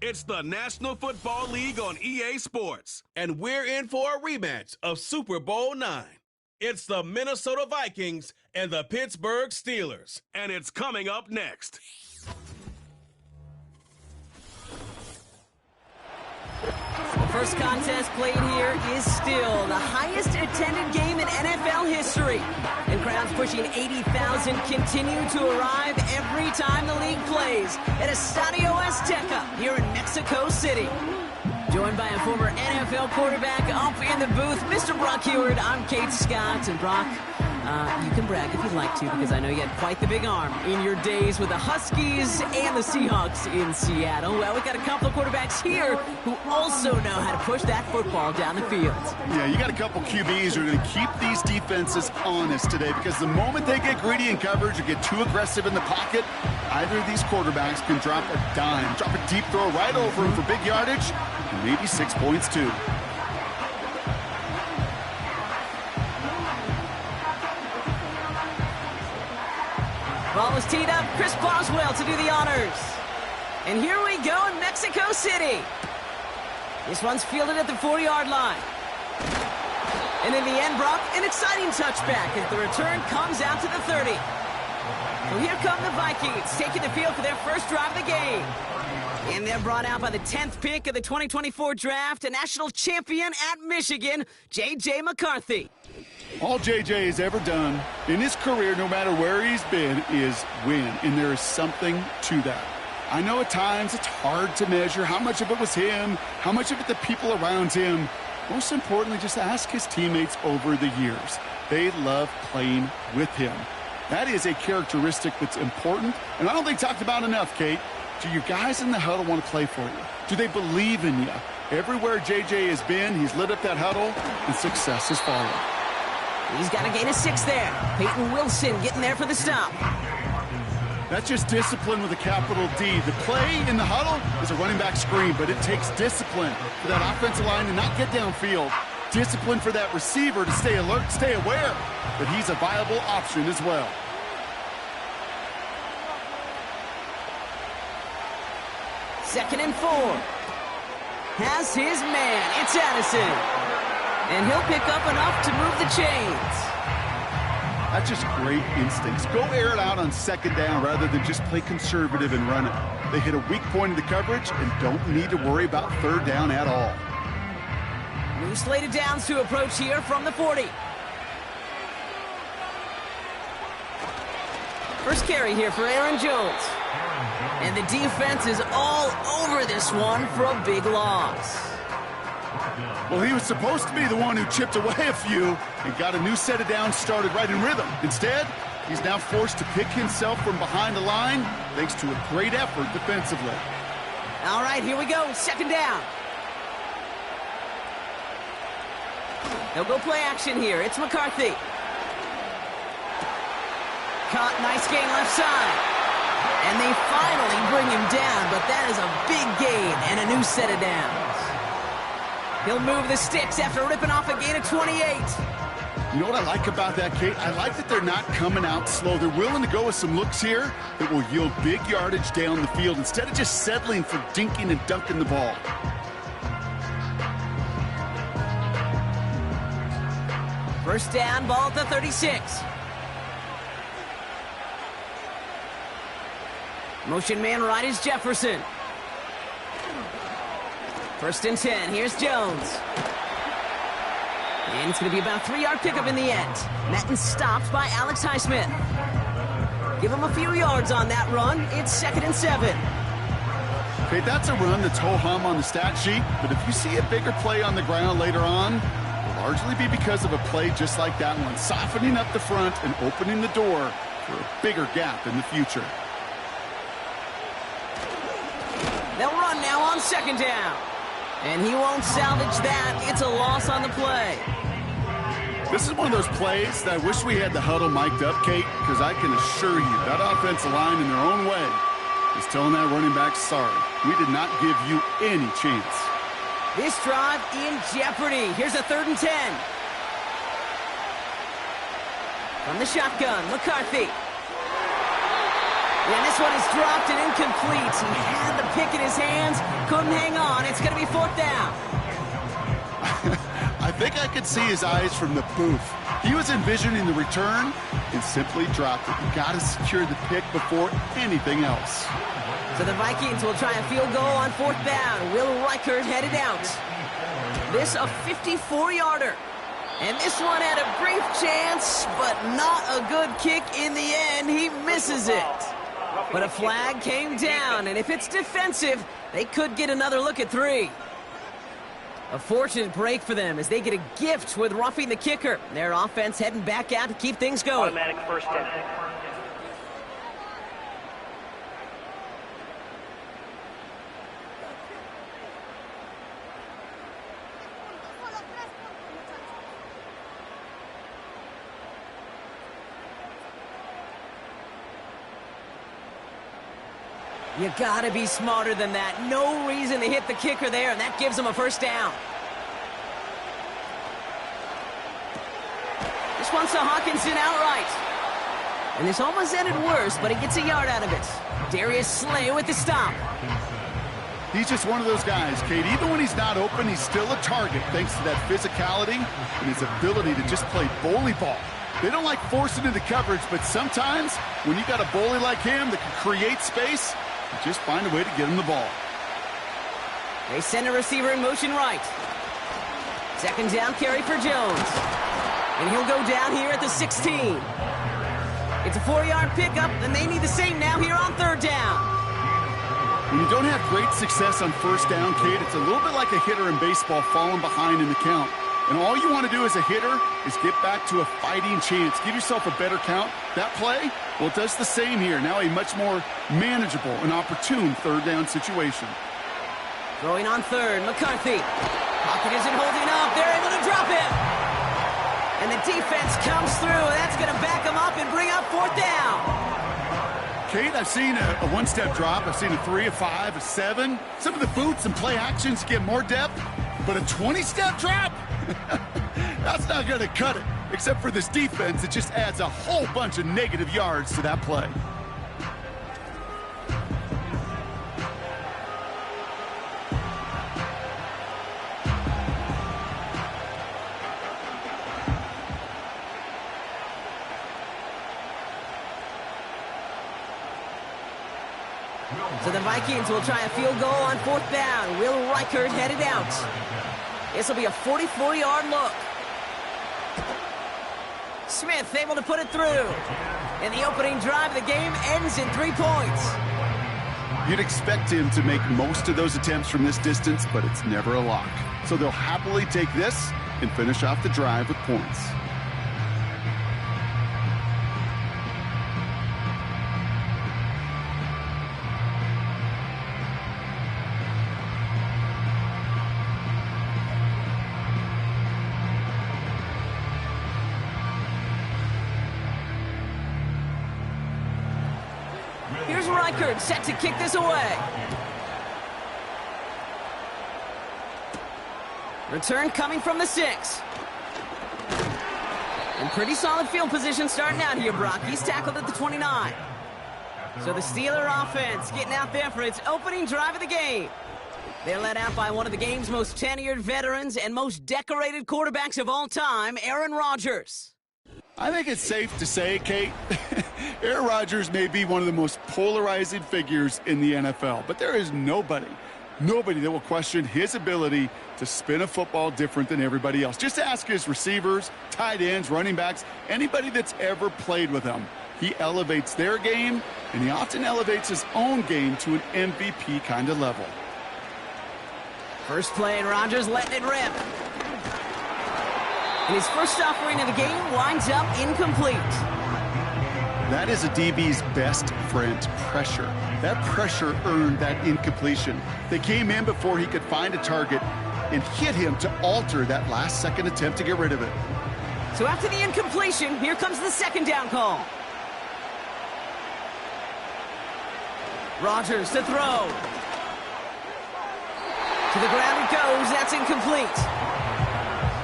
It's the National Football League on EA Sports. And we're in for a rematch of Super Bowl IX. It's the Minnesota Vikings and the Pittsburgh Steelers. And it's coming up next. The first contest played here is still the highest attended game in NFL history. And crowds pushing 80,000 continue to arrive every time the league plays at Estadio Azteca here in Mexico City. Joined by a former NFL quarterback up in the booth, Mr. Brock Heward. I'm Kate Scott. And Brock, you can brag if you'd like to, because I know you had quite the big arm in your days with the Huskies and the Seahawks in Seattle. Well, we got a couple of quarterbacks here who also know how to push that football down the field. Yeah, you got a couple QBs who are going to keep these defenses honest today, because the moment they get greedy in coverage or get too aggressive in the pocket, either of these quarterbacks can drop a dime, drop a deep throw right over him for big yardage, and maybe 6 points too. Ball is teed up. Chris Boswell to do the honors. And here we go in Mexico City. This one's fielded at the 40-yard line. And in the end, Brock, an exciting touchback as the return comes out to the 30. So here come the Vikings, taking the field for their first drive of the game. And they're brought out by the 10th pick of the 2024 draft, a national champion at Michigan, J.J. McCarthy. All J.J. has ever done in his career, no matter where he's been, is win. And there is something to that. I know at times it's hard to measure how much of it was him, how much of it the people around him. Most importantly, just ask his teammates over the years. They love playing with him. That is a characteristic that's important, and I don't think talked about enough, Kate. Do your guys in the huddle want to play for you? Do they believe in you? Everywhere J.J. has been, he's lit up that huddle, and success has followed. He's got a gain of 6 there. Peyton Wilson getting there for the stop. That's just discipline with a capital D. The play in the huddle is a running back screen, but it takes discipline for that offensive line to not get downfield. Discipline for that receiver to stay alert, stay aware that he's a viable option as well. Second and 4. Has his man. It's Addison. And he'll pick up enough to move the chains. That's just great instincts. Go air it out on second down rather than just play conservative and run it. They hit a weak point in the coverage and don't need to worry about third down at all. New slated downs to approach here from the 40. First carry here for Aaron Jones. And the defense is all over this one for a big loss. Well, he was supposed to be the one who chipped away a few and got a new set of downs started right in rhythm. Instead, he's now forced to pick himself from behind the line thanks to a great effort defensively. All right, here we go. Second down. They'll go play action here. It's McCarthy. Caught, nice gain left side. And they finally bring him down, but that is a big gain and a new set of downs. He'll move the sticks after ripping off a gain of 28. You know what I like about that, Kate? I like that they're not coming out slow. They're willing to go with some looks here that will yield big yardage down the field instead of just settling for dinking and dunking the ball. First down, ball at the 36. Motion man right is Jefferson. First and 10. Here's Jones. And it's going to be about a 3-yard pickup in the end. Madden stopped by Alex Highsmith. Give him a few yards on that run. It's 2nd and 7. Okay, that's a run that's ho-hum on the stat sheet, but if you see a bigger play on the ground later on, it'll largely be because of a play just like that one, softening up the front and opening the door for a bigger gap in the future. They'll run now on second down. And he won't salvage that. It's a loss on the play. This is one of those plays that I wish we had the huddle mic'd up, Kate, because I can assure you that offensive line in their own way is telling that running back, sorry, we did not give you any chance. This drive in jeopardy. Here's a 3rd and 10. From the shotgun, McCarthy. And this one is dropped and incomplete. He had the pick in his hands, couldn't hang on. It's going to be 4th down. I think I could see his eyes from the booth. He was envisioning the return and simply dropped it. You got to secure the pick before anything else. So the Vikings will try a field goal on 4th down. Will Reichert headed out. This a 54-yarder. And this one had a brief chance, but not a good kick in the end. He misses it. But a flag came down, and if it's defensive, they could get another look at 3. A fortunate break for them as they get a gift with roughing the kicker. Their offense heading back out to keep things going. Automatic first down. You gotta be smarter than that. No reason to hit the kicker there, and that gives them a 1st down. This one's to Hawkinson outright. And this almost ended worse, but he gets a yard out of it. Darius Slay with the stop. He's just one of those guys, Kate. Even when he's not open, he's still a target thanks to that physicality and his ability to just play bully ball. They don't like forcing into coverage, but sometimes when you got a bully like him that can create space, you just find a way to get him the ball. They send a receiver in motion right. 2nd down carry for Jones. And he'll go down here at the 16. It's a 4-yard pickup, and they need the same now here on 3rd down. When you don't have great success on 1st down, Kate, it's a little bit like a hitter in baseball falling behind in the count. And all you want to do as a hitter is get back to a fighting chance. Give yourself a better count. That play, well, it does the same here. Now a much more manageable and opportune 3rd down situation. Throwing on 3rd, McCarthy. Pocket isn't holding up. They're able to drop it. And the defense comes through. That's going to back them up and bring up 4th down. Kate, I've seen a one-step drop. I've seen a 3, a 5, a 7. Some of the boots and play actions get more depth. But a 20-step drop? That's not going to cut it. Except for this defense, it just adds a whole bunch of negative yards to that play. So the Vikings will try a field goal on 4th down. Will Reichert headed out. This will be a 44-yard look. Smith able to put it through. And the opening drive of the game ends in 3 points. You'd expect him to make most of those attempts from this distance, but it's never a lock. So they'll happily take this and finish off the drive with points. Here's Reichert set to kick this away. Return coming from the 6. And pretty solid field position starting out here, Brock. He's tackled at the 29. So the Steeler offense getting out there for its opening drive of the game. They're led out by one of the game's most tenured veterans and most decorated quarterbacks of all time, Aaron Rodgers. I think it's safe to say, Kate, Aaron Rodgers may be one of the most polarizing figures in the NFL, but there is nobody that will question his ability to spin a football different than everybody else. Just ask his receivers, tight ends, running backs, anybody that's ever played with him. He elevates their game, and he often elevates his own game to an MVP kind of level. First play, and Rodgers letting it rip. And his first offering of the game winds up incomplete. That is a DB's best friend, pressure. That pressure earned that incompletion. They came in before he could find a target and hit him to alter that last-second attempt to get rid of it. So after the incompletion, here comes the second down call. Rodgers to throw. To the ground it goes. That's incomplete.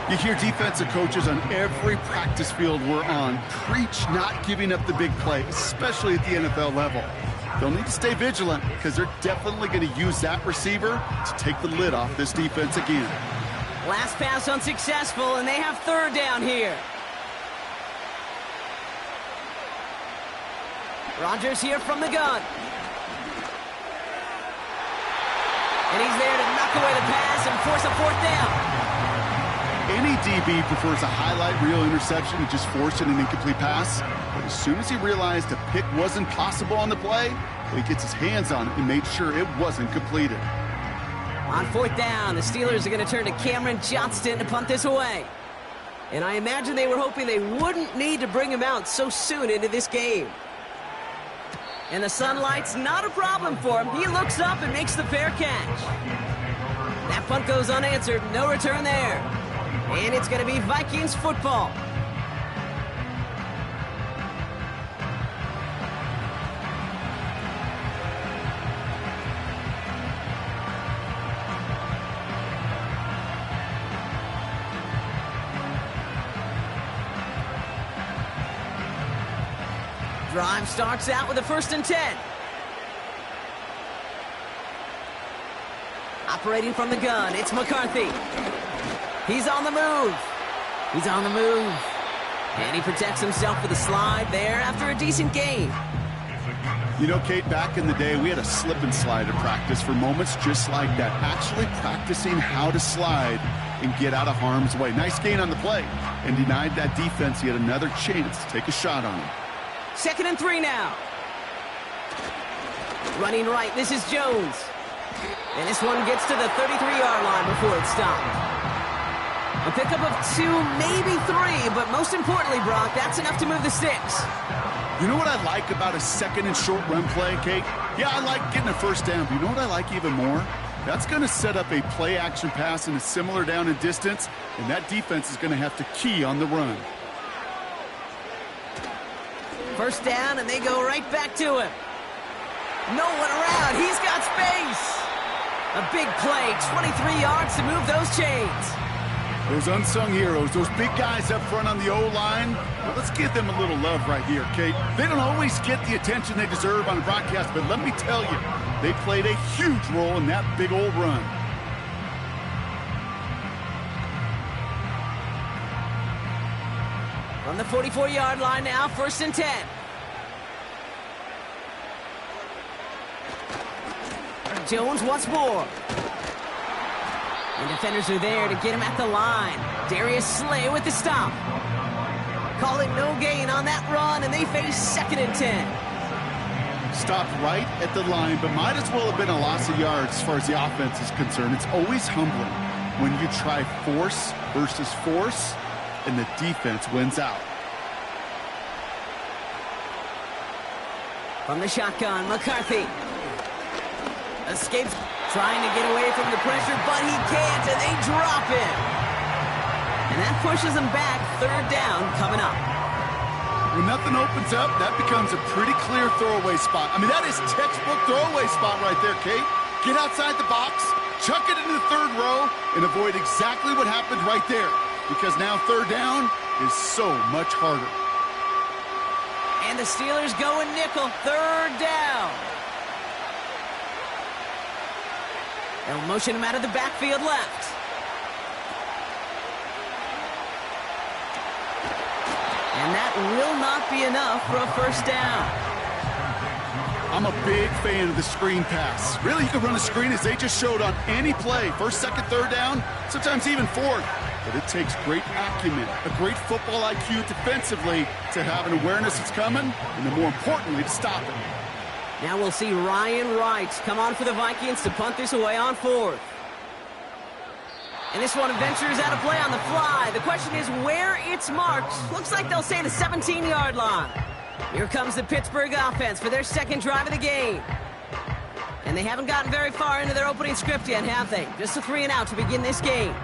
You hear defensive coaches on every practice field we're on preach not giving up the big play, especially at the NFL level. They'll need to stay vigilant because they're definitely going to use that receiver to take the lid off this defense again. Last pass unsuccessful, and they have third down here. Rodgers here from the gun. And he's there to knock away the pass and force a fourth down. Any DB prefers a highlight reel interception to just forcing an incomplete pass. But as soon as he realized a pick wasn't possible on the play, he gets his hands on it and made sure it wasn't completed. On fourth down, the Steelers are going to turn to Cameron Johnston to punt this away. And I imagine they were hoping they wouldn't need to bring him out so soon into this game. And the sunlight's not a problem for him. He looks up and makes the fair catch. That punt goes unanswered. No return there. And it's going to be Vikings football. Drive starts out with a 1st and 10. Operating from the gun, it's McCarthy. He's on the move. He's on the move. And he protects himself with a slide there after a decent gain. You know, Kate, back in the day, we had a slip and slide at practice for moments just like that. Actually practicing how to slide and get out of harm's way. Nice gain on the play. And denied that defense yet another chance to take a shot on him. 2nd and 3 now. Running right, this is Jones. And this one gets to the 33-yard line before it's stopped. A pickup of 2, maybe 3, but most importantly, Brock, that's enough to move the sticks. You know what I like about a 2nd and short run play, Kate? Yeah, I like getting a 1st down, but you know what I like even more? That's going to set up a play-action pass in a similar down and distance, and that defense is going to have to key on the run. 1st down, and they go right back to him. No one around. He's got space. A big play, 23 yards to move those chains. Those unsung heroes, those big guys up front on the O-line, well, let's give them a little love right here, Kate. They don't always get the attention they deserve on the broadcast, but let me tell you, they played a huge role in that big old run. From the 44-yard line now, 1st and 10. Jones once more. And defenders are there to get him at the line. Darius Slay with the stop. Calling no gain on that run, and they face 2nd and 10. Stopped right at the line, but might as well have been a loss of yards as far as the offense is concerned. It's always humbling when you try force versus force, and the defense wins out. From the shotgun, McCarthy. Escapes, trying to get away from the pressure, but he can't, and they drop him. And that pushes him back. 3rd down coming up. When nothing opens up, that becomes a pretty clear throwaway spot. I mean, that is textbook throwaway spot right there, Kate. Get outside the box, chuck it into the 3rd row, and avoid exactly what happened right there. Because now 3rd down is so much harder. And the Steelers go in nickel. 3rd down. They'll motion him out of the backfield left. And that will not be enough for a 1st down. I'm a big fan of the screen pass. Really, you can run a screen as they just showed on any play. 1st, 2nd, 3rd down, sometimes even 4th. But it takes great acumen, a great football IQ defensively to have an awareness it's coming, and then more importantly, to stop it. Now we'll see Ryan Wright come on for the Vikings to punt this away on 4th. And this one ventures out of play on the fly. The question is where it's marked. Looks like they'll say the 17-yard line. Here comes the Pittsburgh offense for their 2nd drive of the game. And they haven't gotten very far into their opening script yet, have they? Just a 3 and out to begin this game.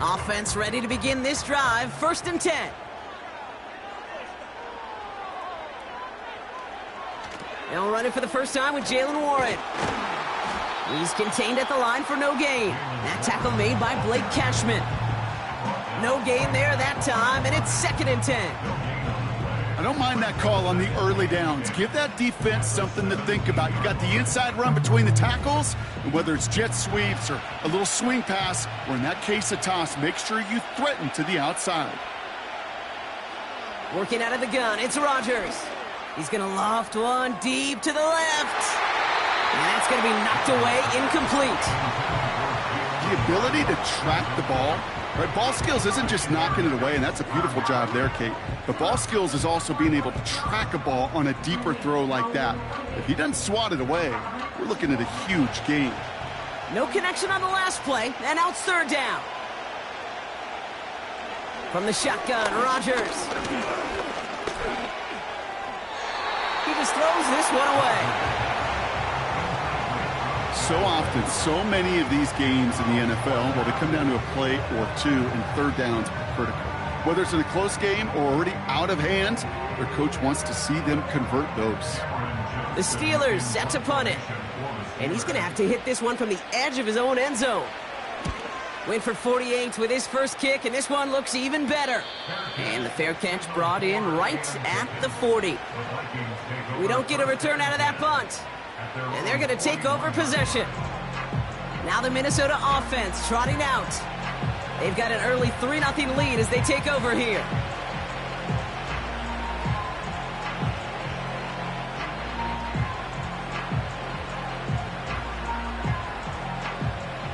Offense ready to begin this drive. 1st and 10. They'll run it for the first time with Jalen Warren. He's contained at the line for no gain. That tackle made by Blake Cashman. No gain there that time, and it's 2nd and 10. I don't mind that call on the early downs. Give that defense something to think about. You got the inside run between the tackles, and whether it's jet sweeps or a little swing pass, or in that case a toss, make sure you threaten to the outside. Working out of the gun, it's Rodgers. He's going to loft one deep to the left. And that's going to be knocked away, incomplete. The ability to track the ball, right? Ball skills isn't just knocking it away, and that's a beautiful job there, Kate. But ball skills is also being able to track a ball on a deeper throw like that. If he doesn't swat it away, we're looking at a huge gain. No connection on the last play, and now it's 3rd down. From the shotgun, Rodgers. He just throws this one away. So often, so many of these games in the NFL, well, they come down to a play or two, and 3rd downs are critical. Whether it's in a close game or already out of hand, their coach wants to see them convert those. The Steelers set to punt it. And he's going to have to hit this one from the edge of his own end zone. Went for 48 with his first kick, and this one looks even better. And the fair catch brought in right at the 40. We don't get a return out of that punt. And they're going to take over possession. Now the Minnesota offense trotting out. They've got an early 3-0 lead as they take over here.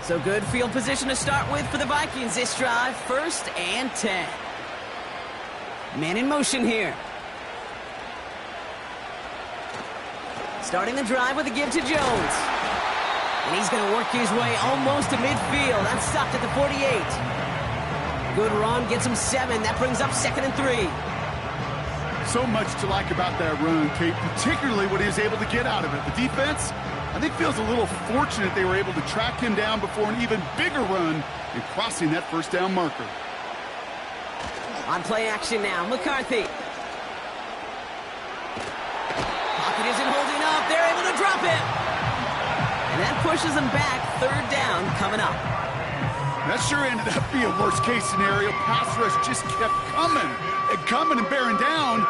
So good field position to start with for the Vikings this drive. 1st and 10. Man in motion here. Starting the drive with a give to Jones. And he's going to work his way almost to midfield. That's stopped at the 48. Good run, gets him 7. That brings up 2nd and 3. So much to like about that run, Kate, particularly what he was able to get out of it. The defense, I think, feels a little fortunate they were able to track him down before an even bigger run in crossing that 1st down marker. On play action now, McCarthy. Pocket isn't holding up. They're able to drop it. And that pushes them back. 3rd down coming up. That sure ended up being a worst-case scenario. Pass rush just kept coming and bearing down.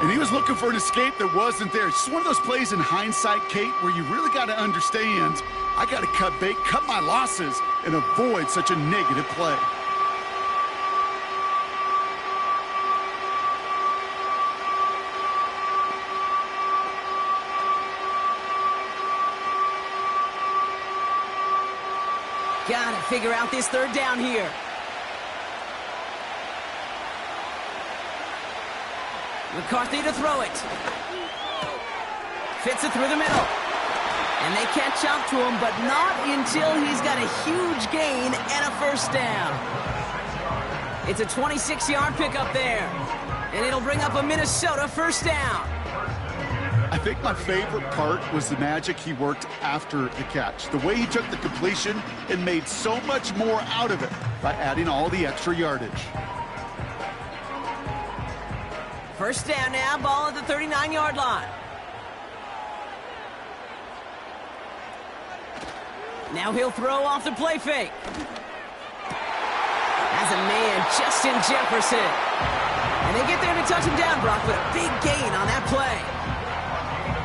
And he was looking for an escape that wasn't there. It's just one of those plays in hindsight, Kate, where you really got to understand, I got to cut bait, cut my losses, and avoid such a negative play. Got to figure out this 3rd down here. McCarthy to throw it. Fits it through the middle. And they catch up to him, but not until he's got a huge gain and a 1st down. It's a 26-yard pickup there. And it'll bring up a Minnesota 1st down. I think my favorite part was the magic he worked after the catch. The way he took the completion and made so much more out of it by adding all the extra yardage. 1st down now, ball at the 39-yard line. Now he'll throw off the play fake. As a man, Justin Jefferson. And they get there to touch him down, Brock, with a big gain on that play.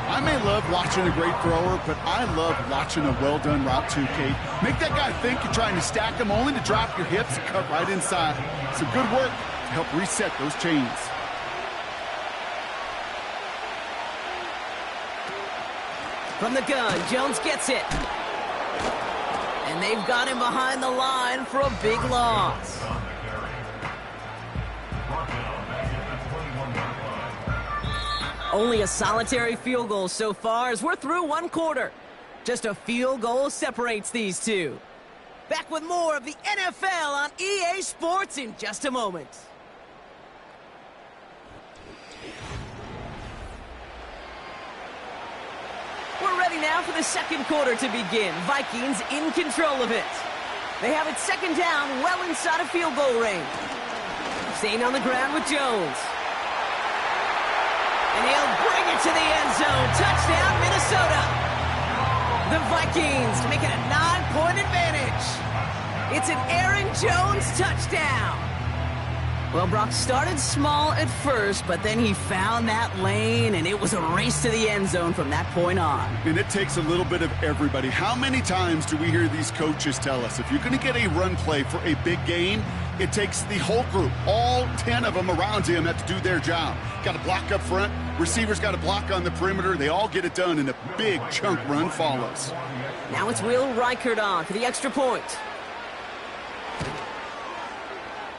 I may love watching a great thrower, but I love watching a well-done route too, Kate. Make that guy think you're trying to stack him only to drop your hips and cut right inside. Some good work to help reset those chains. From the gun, Jones gets it. And they've got him behind the line for a big loss. Only a solitary field goal so far as we're through 1 quarter. Just a field goal separates these two. Back with more of the NFL on EA Sports in just a moment. We're ready now for the 2nd quarter to begin. Vikings in control of it. They have it 2nd down, well inside of field goal range. Staying on the ground with Jones. And he'll bring it to the end zone. Touchdown, Minnesota. The Vikings to make it a 9-point advantage. It's an Aaron Jones touchdown. Well, Brock started small at first, but then he found that lane, and it was a race to the end zone from that point on. And it takes a little bit of everybody. How many times do we hear these coaches tell us, if you're going to get a run play for a big gain, it takes the whole group, all 10 of them around him have to do their job. Got to block up front, receivers got to block on the perimeter. They all get it done, and a big chunk run follows. Now it's Will Reichert on for the extra point.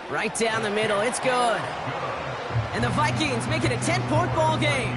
Right down the middle, it's good. And the Vikings make it a 10-point ball game.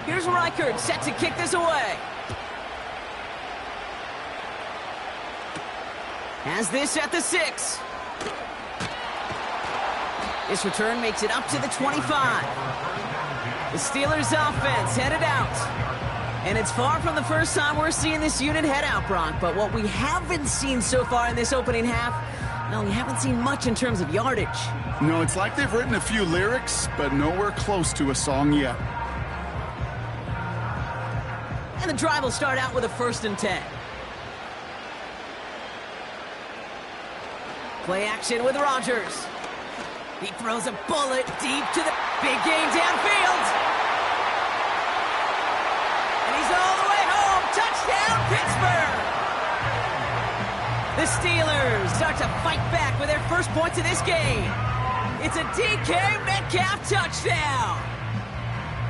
Here's Reichert set to kick this away. Has this at the 6. This return makes it up to the 25. The Steelers offense headed out. And it's far from the first time we're seeing this unit head out, Brock. But what we haven't seen so far in this opening half, well, we haven't seen much in terms of yardage. No, it's like they've written a few lyrics, but nowhere close to a song yet. And the drive will start out with a 1st and 10. Play action with Rodgers. He throws a bullet deep to the big game downfield. And he's all the way home. Touchdown, Pittsburgh! The Steelers start to fight back with their first points of this game. It's a DK Metcalf touchdown.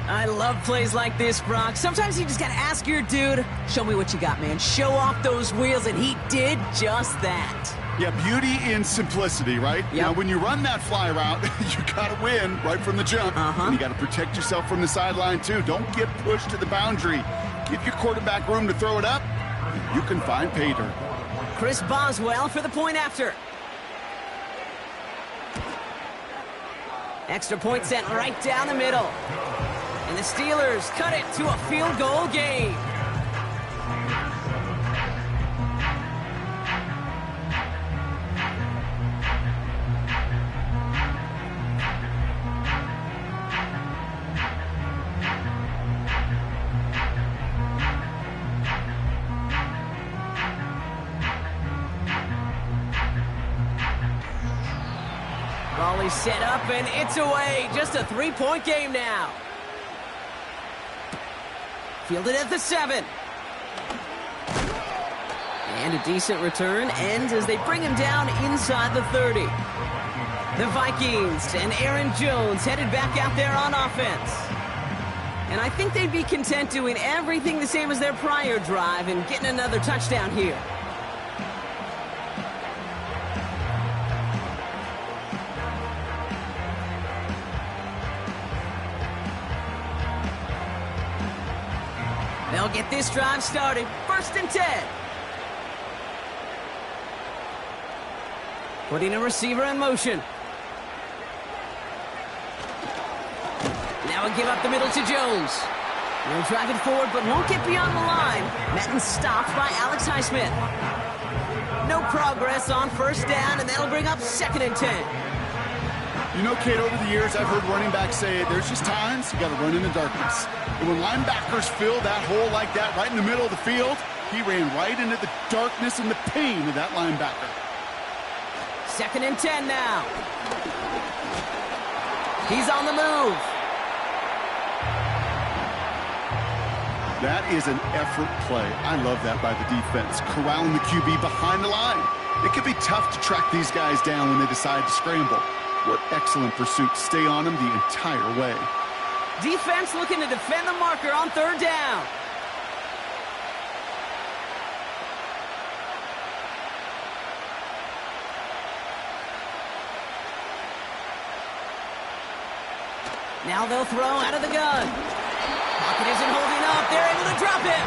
I love plays like this, Brock. Sometimes you just got to ask your dude, show me what you got, man. Show off those wheels, and he did just that. Yeah, beauty in simplicity, right? Yep. Now, when you run that fly route, you got to win right from the jump. And you got to protect yourself from the sideline, too. Don't get pushed to the boundary. Give your quarterback room to throw it up. You can find pay dirt. Chris Boswell for the point after. Extra point sent right down the middle. And the Steelers cut it to a field goal game. Volley set up and it's away. Just a 3-point game now. Fielded at the 7. And a decent return ends as they bring him down inside the 30. The Vikings and Aaron Jones headed back out there on offense. And I think they'd be content doing everything the same as their prior drive and getting another touchdown here. They'll get this drive started. 1st and 10. Putting a receiver in motion. Now a give up the middle to Jones. They'll drive it forward, but won't get beyond the line. Madden stopped by Alex Highsmith. No progress on 1st down, and that'll bring up 2nd and 10. You know, Kate, over the years, I've heard running backs say there's just times you got to run in the darkness. And when linebackers fill that hole like that right in the middle of the field, he ran right into the darkness and the pain of that linebacker. 2nd and 10 now. He's on the move. That is an effort play. I love that by the defense. Corralling the QB behind the line. It can be tough to track these guys down when they decide to scramble. What excellent pursuit. Stay on him the entire way. Defense looking to defend the marker on 3rd down. Now they'll throw out of the gun. Pocket isn't holding up. They're able to drop it.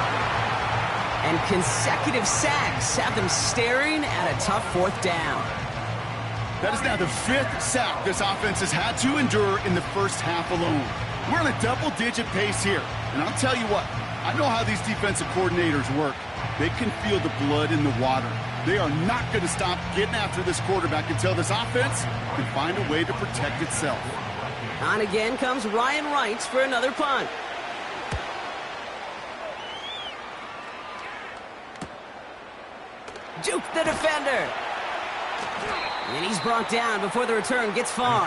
And consecutive sacks have them staring at a tough fourth down. That is now the 5th sack this offense has had to endure in the first half alone. We're on a double-digit pace here. And I'll tell you what, I know how these defensive coordinators work. They can feel the blood in the water. They are not going to stop getting after this quarterback until this offense can find a way to protect itself. On again comes Ryan Wright for another punt. Juke the defender. And he's brought down before the return gets far.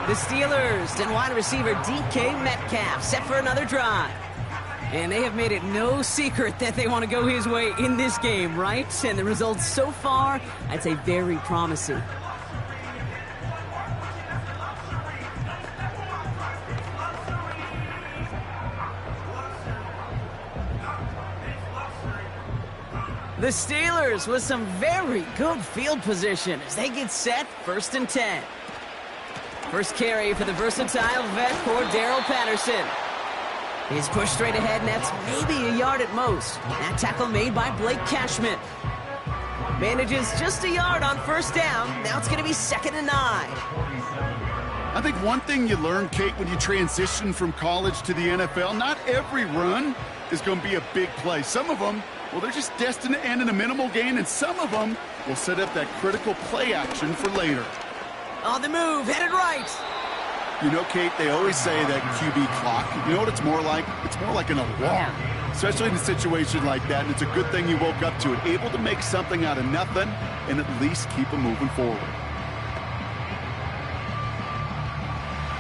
The Steelers and wide receiver DK Metcalf set for another drive. And they have made it no secret that they want to go his way in this game, right? And the results so far, I'd say very promising. The Steelers with some very good field position as they get set 1st and 10. First carry for the versatile vet Cordero Patterson. He's pushed straight ahead, and that's maybe a yard at most. That tackle made by Blake Cashman. Manages just a yard on first down. Now it's going to be 2nd and 9. I think one thing you learn, Kate, when you transition from college to the NFL, not every run is going to be a big play. Some of them, well, they're just destined to end in a minimal gain, and some of them will set up that critical play action for later. On the move, headed right. You know, Kate, they always say that QB clock, you know what it's more like? It's more like an alarm, especially in a situation like that, and it's a good thing you woke up to it, able to make something out of nothing and at least keep them moving forward.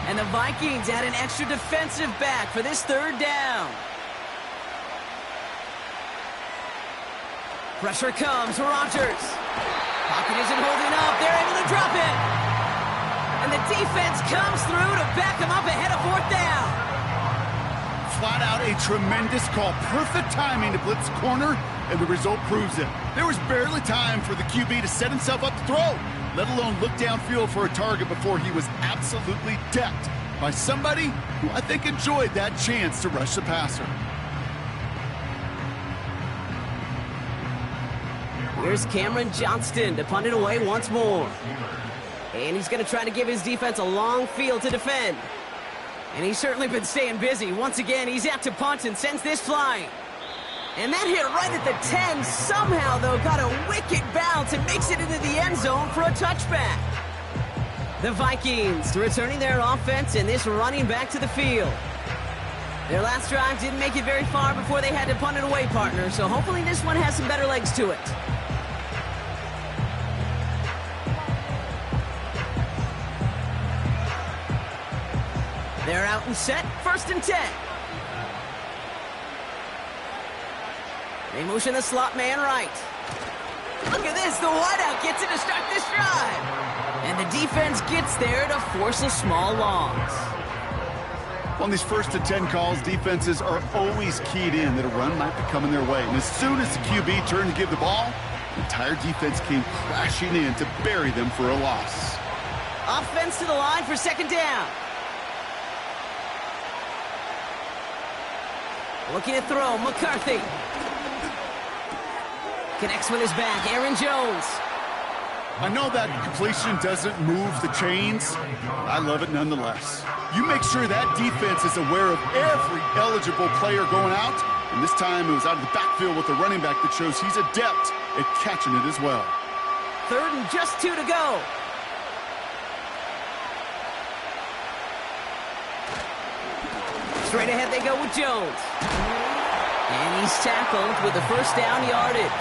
And the Vikings add an extra defensive back for this 3rd down. Pressure comes, Rodgers. Pocket isn't holding up, they're able to drop it. And the defense comes through to back him up ahead of 4th down. Flat out a tremendous call. Perfect timing to blitz corner, and the result proves it. There was barely time for the QB to set himself up to throw, let alone look downfield for a target before he was absolutely decked by somebody who I think enjoyed that chance to rush the passer. Here's Cameron Johnston to punt it away once more. And he's going to try to give his defense a long field to defend. And he's certainly been staying busy. Once again, he's out to punt and sends this flying. And that hit right at the 10. Somehow, though, got a wicked bounce and makes it into the end zone for a touchback. The Vikings returning their offense and this running back to the field. Their last drive didn't make it very far before they had to punt it away, partner. So hopefully this one has some better legs to it. They're out and set, 1st and 10. They motion the slot man right. Look at this, the wideout gets it to start this drive. And the defense gets there to force a small loss. On these 1st and 10 calls, defenses are always keyed in that a run might be coming their way. And as soon as the QB turned to give the ball, the entire defense came crashing in to bury them for a loss. Offense to the line for 2nd down. Looking to throw, McCarthy. Connects with his back, Aaron Jones. I know that completion doesn't move the chains. I love it nonetheless. You make sure that defense is aware of every eligible player going out. And this time it was out of the backfield with a running back that shows he's adept at catching it as well. 3rd and just 2 to go. Straight ahead they go with Jones. And he's tackled with the 1st down yardage.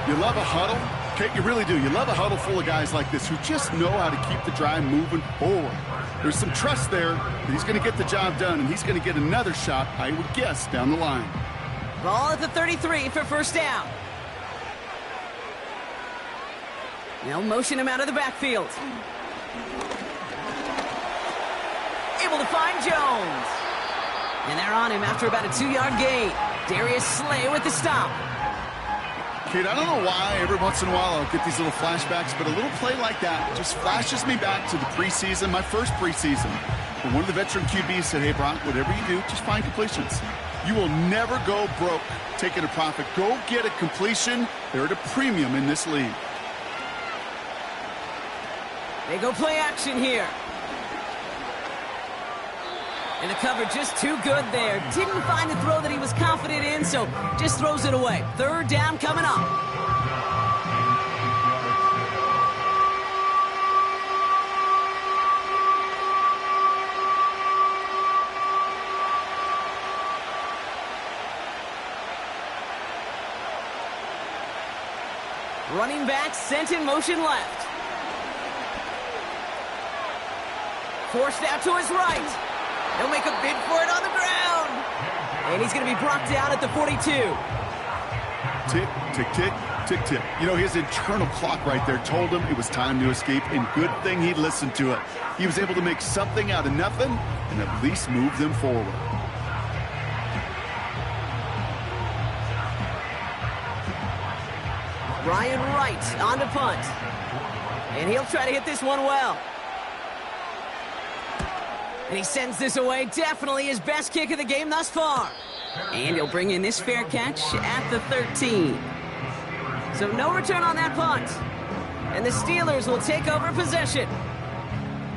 You love a huddle? Kate, you really do. You love a huddle full of guys like this who just know how to keep the drive moving forward. There's some trust there that he's going to get the job done, and he's going to get another shot, I would guess, down the line. Ball at the 33 for 1st down. They'll motion him out of the backfield. Able to find Jones. And they're on him after about a 2-yard gain. Darius Slay with the stop. Kate, I don't know why every once in a while I'll get these little flashbacks, but a little play like that just flashes me back to the preseason, my first preseason. And one of the veteran QBs said, hey, Brock, whatever you do, just find completions. You will never go broke taking a profit. Go get a completion. They're at a premium in this league. They go play action here. And the cover just too good there. Didn't find the throw that he was confident in, so just throws it away. Third down coming up. Running back sent in motion left. Forced out to his right. He'll make a bid for it on the ground. And he's going to be brought down at the 42. Tick, tick, tick, tick, tick. You know, his internal clock right there told him it was time to escape, and good thing he listened to it. He was able to make something out of nothing and at least move them forward. Brian Wright on to punt. And he'll try to hit this one well. And he sends this away. Definitely his best kick of the game thus far. And he'll bring in this fair catch at the 13. So no return on that punt. And the Steelers will take over possession.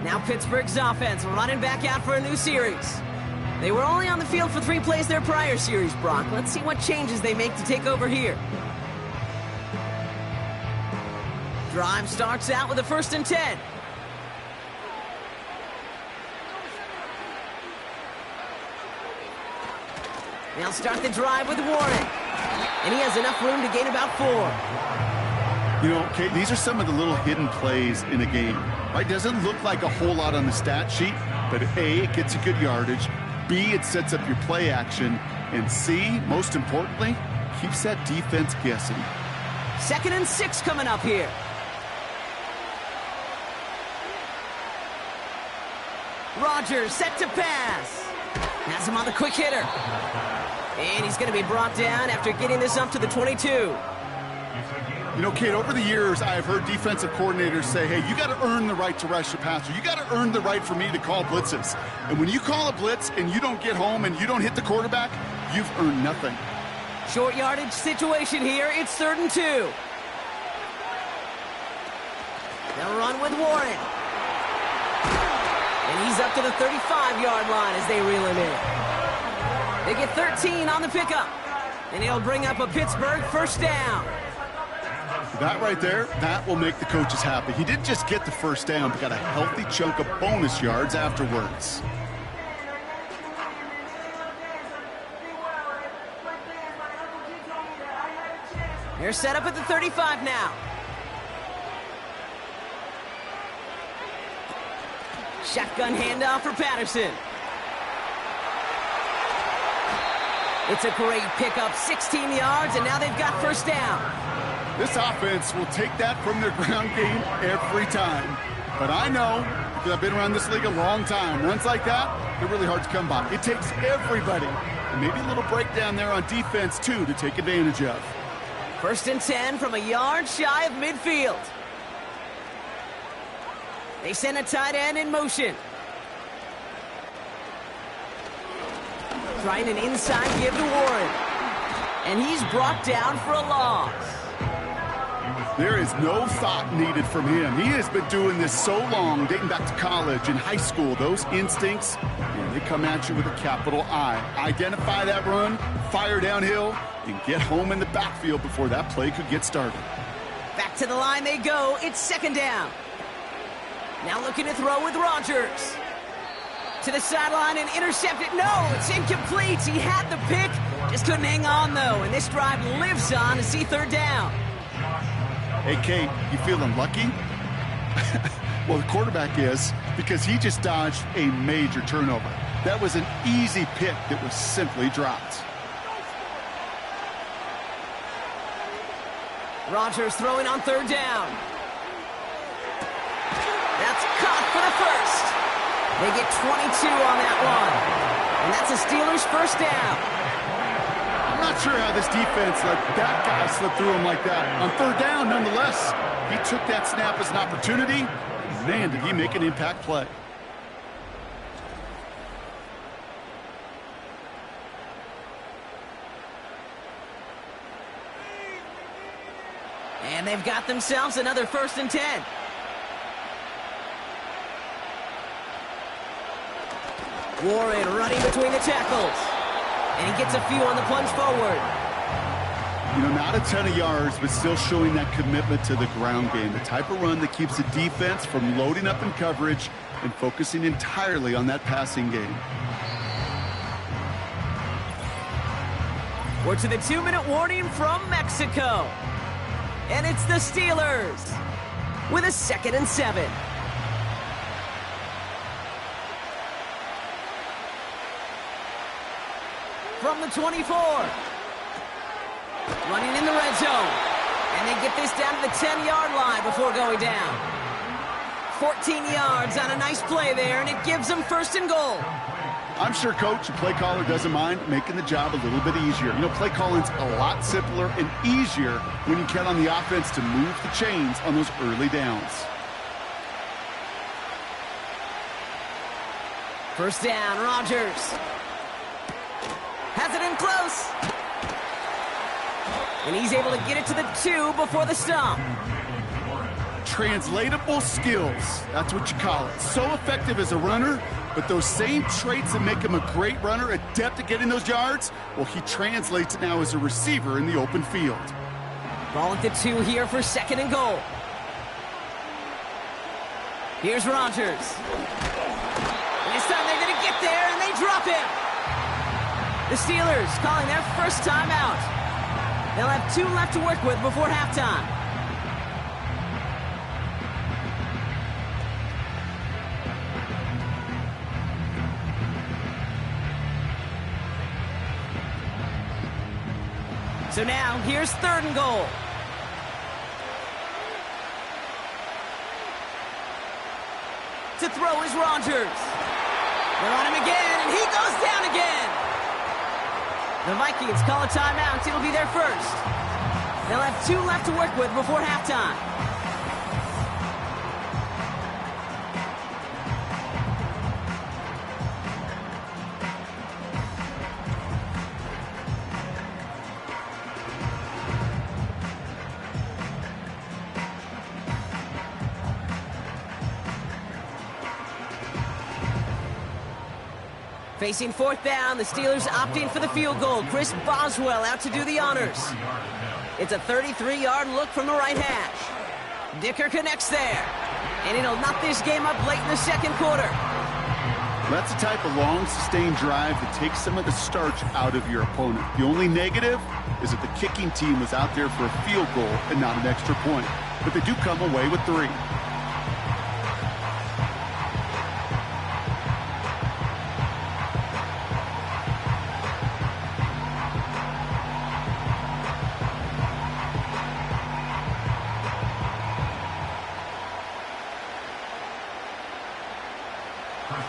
Now Pittsburgh's offense running back out for a new series. They were only on the field for 3 plays their prior series, Brock. Let's see what changes they make to take over here. Drive starts out with a 1st and 10. They'll start the drive with Warren. And he has enough room to gain about 4. You know, Kate, these are some of the little hidden plays in a game. Right? Doesn't look like a whole lot on the stat sheet, but A, it gets you good yardage. B, it sets up your play action. And C, most importantly, keeps that defense guessing. 2nd and 6 coming up here. Rodgers set to pass. Has him on the quick hitter. And he's going to be brought down after getting this up to the 22. You know, Kate, over the years, I've heard defensive coordinators say, hey, you got to earn the right to rush the passer. You got to earn the right for me to call blitzes. And when you call a blitz and you don't get home and you don't hit the quarterback, you've earned nothing. Short yardage situation here. It's 3rd and 2. They'll run with Warren. And he's up to the 35-yard line as they reel him in. They get 13 on the pickup. And he'll bring up a Pittsburgh 1st down. That right there, that will make the coaches happy. He didn't just get the 1st down, but got a healthy chunk of bonus yards afterwards. They're set up at the 35 now. Shotgun handoff for Patterson. It's a great pickup, 16 yards, and now they've got 1st down. This offense will take that from their ground game every time. But I know, because I've been around this league a long time, runs like that, they're really hard to come by. It takes everybody, and maybe a little breakdown there on defense, too, to take advantage of. 1st and 10 from a yard shy of midfield. They send a tight end in motion. Trying an inside give to Warren. And he's brought down for a loss. There is no thought needed from him. He has been doing this so long, dating back to college and high school. Those instincts, they come at you with a capital I. Identify that run, fire downhill, and get home in the backfield before that play could get started. Back to the line they go. It's 2nd down. Now looking to throw with Rodgers. To the sideline and intercepted. No, it's incomplete. He had the pick. Just couldn't hang on, though. And this drive lives on to see 3rd down. Hey, Kate, you feeling lucky? Well, the quarterback is, because he just dodged a major turnover. That was an easy pick that was simply dropped. Rodgers throwing on 3rd down. That's caught for the 1st. They get 22 on that one. And that's a Steelers 1st down. I'm not sure how this defense let that guy slip through him like that. On 3rd down, nonetheless, he took that snap as an opportunity. Man, did he make an impact play. And they've got themselves another 1st and 10. Warren running between the tackles. And he gets a few on the plunge forward. You know, not a ton of yards, but still showing that commitment to the ground game. The type of run that keeps the defense from loading up in coverage and focusing entirely on that passing game. We're to the 2-minute warning from Mexico. And it's the Steelers with a 2nd and 7. From the 24. Running in the red zone. And they get this down to the 10-yard line before going down. 14 yards on a nice play there, and it gives them 1st and goal. I'm sure coach and play caller doesn't mind making the job a little bit easier. You know, play calling's a lot simpler and easier when you count on the offense to move the chains on those early downs. 1st down, Rodgers. Has it in close. And he's able to get it to the 2 before the stop. Translatable skills, that's what you call it. So effective as a runner, but those same traits that make him a great runner, adept at getting those yards, well, he translates it now as a receiver in the open field. Ball at the 2 here for 2nd and goal. Here's Rodgers. And this time they're going to get there, and they drop him. The Steelers calling their 1st timeout. They'll have 2 left to work with before halftime. So now, here's 3rd and goal. To throw is Rodgers. They're on him again, and he goes down again. The Vikings call a timeout. It'll be their 1st. They'll have 2 left to work with before halftime. Facing 4th down, the Steelers opting for the field goal. Chris Boswell out to do the honors. It's a 33-yard look from the right hash. Dicker connects there. And it'll knock this game up late in the 2nd quarter. That's the type of long, sustained drive that takes some of the starch out of your opponent. The only negative is that the kicking team was out there for a field goal and not an extra point. But they do come away with 3.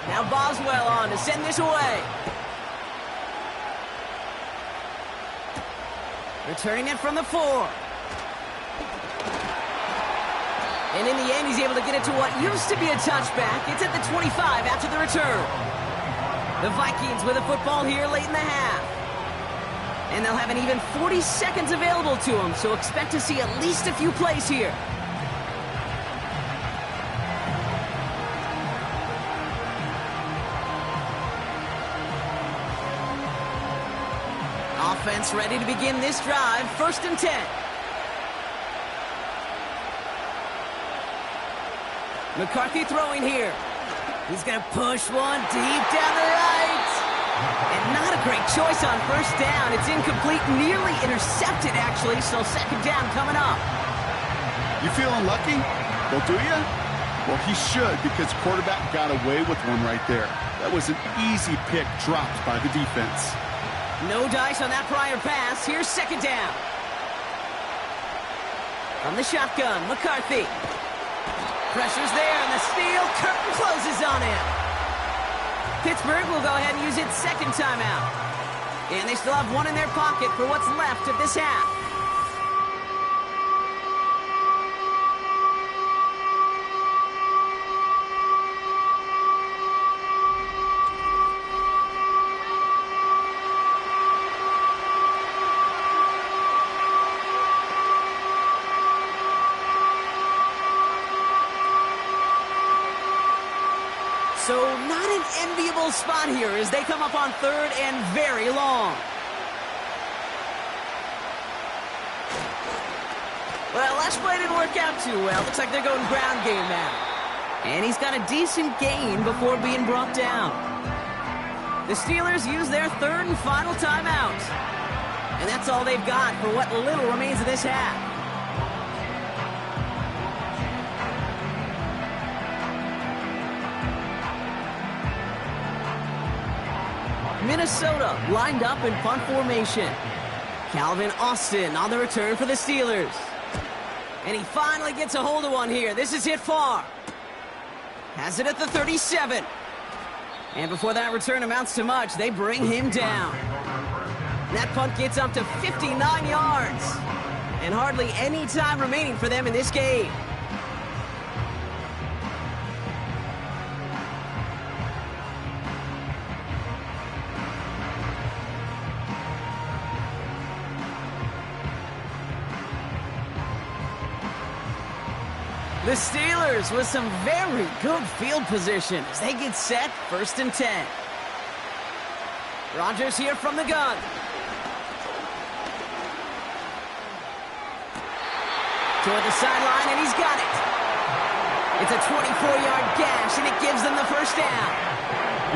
Now Boswell on to send this away. Returning it from the 4. And in the end, he's able to get it to what used to be a touchback. It's at the 25 after the return. The Vikings with a football here late in the half. And they'll have an even 40 seconds available to them, so expect to see at least a few plays here. Offense ready to begin this drive. 1st and 10. McCarthy throwing here. He's going to push one deep down the right. And not a great choice on 1st down. It's incomplete, nearly intercepted, actually. So 2nd down coming up. You feeling lucky? Well, do you? Well, he should, because quarterback got away with one right there. That was an easy pick dropped by the defense. No dice on that prior pass. Here's 2nd down. From the shotgun, McCarthy. Pressure's there, and the steel curtain closes on him. Pittsburgh will go ahead and use its 2nd timeout. And they still have 1 in their pocket for what's left of this half. So not an enviable spot here as they come up on third and very long. Well, last play didn't work out too well. Looks like they're going ground game now. And he's got a decent gain before being brought down. The Steelers use their third and final timeout. And that's all they've got for what little remains of this half. Minnesota lined up in punt formation. Calvin Austin on the return for the Steelers. And he finally gets a hold of one here. This is hit far. Has it at the 37. And before that return amounts to much, they bring him down. That punt gets up to 59 yards. And hardly any time remaining for them in this game. The Steelers with some very good field position as they get set, 1st and 10. Rodgers here from the gun. Toward the sideline, and he's got it. It's a 24-yard gash, and it gives them the first down.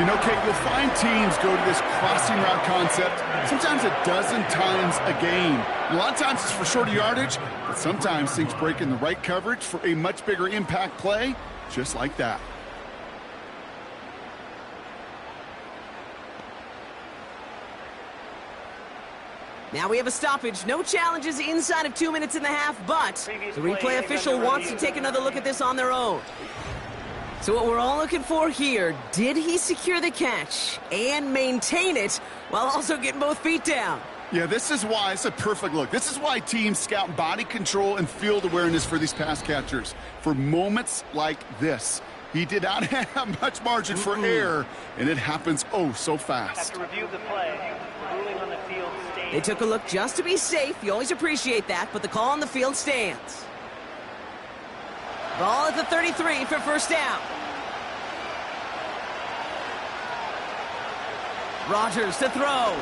You know, Kate, you'll find teams go to this crossing route concept sometimes a dozen times a game. A lot of times it's for shorter yardage, but sometimes things break in the right coverage for a much bigger impact play, just like that. Now we have a stoppage. No challenges inside of 2 minutes and a half, but the replay official wants to take another look at this on their own. So what we're all looking for here, did he secure the catch and maintain it while also getting both feet down? Yeah, this is why it's a perfect look. This is why teams scout body control and field awareness for these pass catchers. For moments like this, he did not have much margin for error, and it happens oh so fast. After review of the play, ruling on the field stands. They took a look just to be safe. You always appreciate that, but the call on the field stands. Ball at the 33 for first down. Rodgers to throw.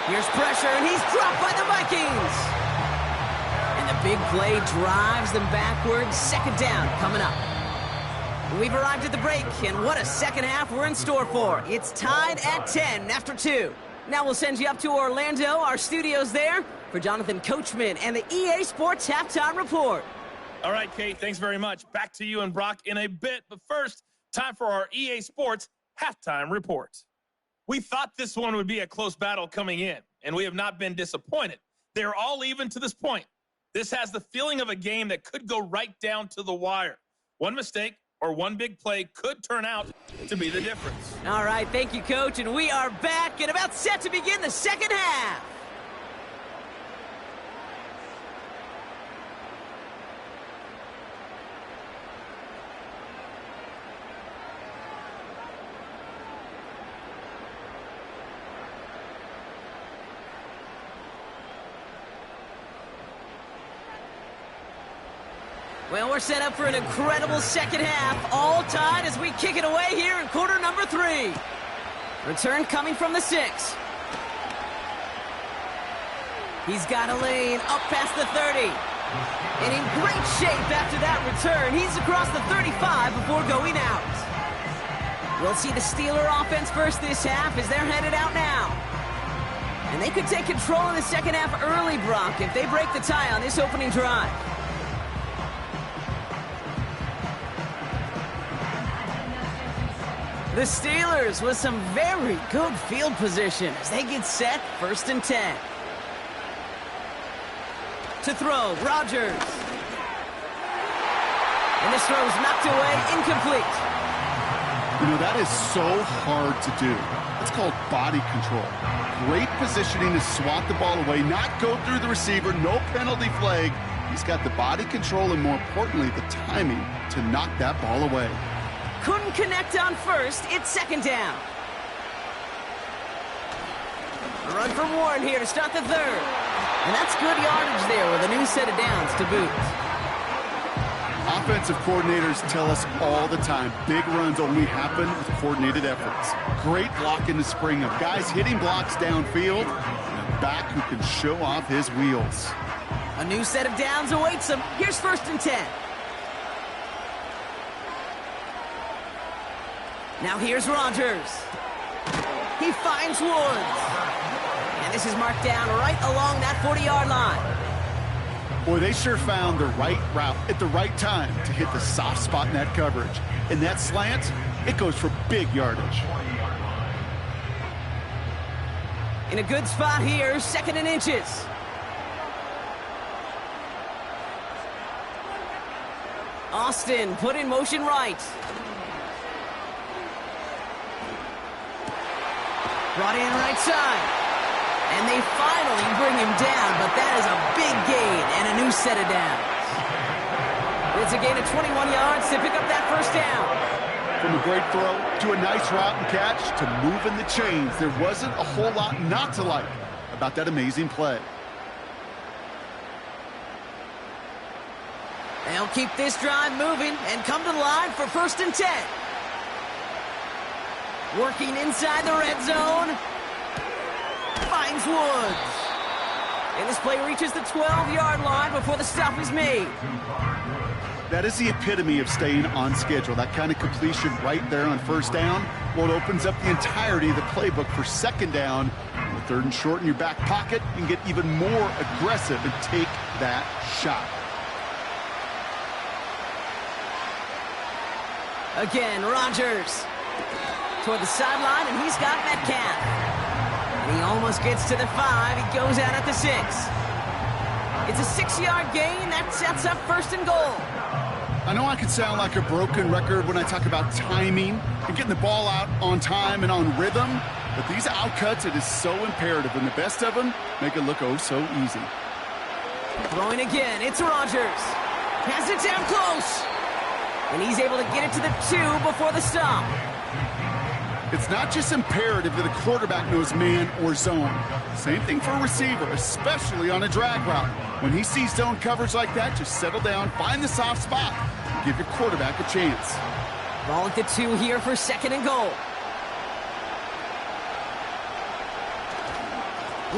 Here's pressure, and he's dropped by the Vikings. And the big play drives them backwards. 2nd down coming up. We've arrived at the break, and what a second half we're in store for. It's tied at 10 after 2. Now we'll send you up to Orlando, our studios there, for Jonathan Coachman and the EA Sports Halftime Report. All right, Kate, thanks very much. Back to you and Brock in a bit. But first, time for our EA Sports Halftime Report. We thought this one would be a close battle coming in, and we have not been disappointed. They're all even to this point. This has the feeling of a game that could go right down to the wire. One mistake or one big play could turn out to be the difference. All right, thank you, Coach, and we are back and about set to begin the second half. Well, we're set up for an incredible second half, all tied as we kick it away here in quarter number 3. Return coming from the 6. He's got a lane up past the 30. And in great shape after that return. He's across the 35 before going out. We'll see the Steeler offense first this half as they're headed out now. And they could take control in the second half early, Brock, if they break the tie on this opening drive. The Steelers with some very good field position as they get set, 1st and 10. To throw, Rodgers. And this throw is knocked away, incomplete. You know, that is so hard to do. It's called body control. Great positioning to swat the ball away, not go through the receiver, no penalty flag. He's got the body control and, more importantly, the timing to knock that ball away. Couldn't connect on first. It's 2nd down. A run from Warren here to start the 3rd. And that's good yardage there with a new set of downs to boot. Offensive coordinators tell us all the time, big runs only happen with coordinated efforts. Great block in the spring of guys hitting blocks downfield, and a back who can show off his wheels. A new set of downs awaits him. Here's 1st and 10. Now here's Rodgers. He finds Woods. And this is marked down right along that 40-yard line. Boy, they sure found the right route at the right time to hit the soft spot in that coverage. And that slant, it goes for big yardage. In a good spot here, 2nd and inches. Austin put in motion right. Brought in right side. And they finally bring him down, but that is a big gain and a new set of downs. It's a gain of 21 yards to pick up that 1st down. From a great throw to a nice route and catch to moving the chains, there wasn't a whole lot not to like about that amazing play. They'll keep this drive moving and come to the line for 1st and 10. Working inside the red zone. Finds Woods. And this play reaches the 12-yard line before the stop is made. That is the epitome of staying on schedule. That kind of completion right there on 1st down. Well, it opens up the entirety of the playbook for 2nd down. With 3rd and short in your back pocket, you can get even more aggressive and take that shot. Again, Rodgers. Toward the sideline, and he's got Metcalf. And he almost gets to the 5. He goes out at the 6. It's a 6-yard gain. That sets up 1st and goal. I know I can sound like a broken record when I talk about timing and getting the ball out on time and on rhythm, but these outcuts, it is so imperative, and the best of them make it look oh so easy. Throwing again. It's Rodgers. Has it down close. And he's able to get it to the 2 before the stop. It's not just imperative that a quarterback knows man or zone. Same thing for a receiver, especially on a drag route. When he sees zone coverage like that, just settle down, find the soft spot, and give your quarterback a chance. Ball at the 2 here for 2nd and goal.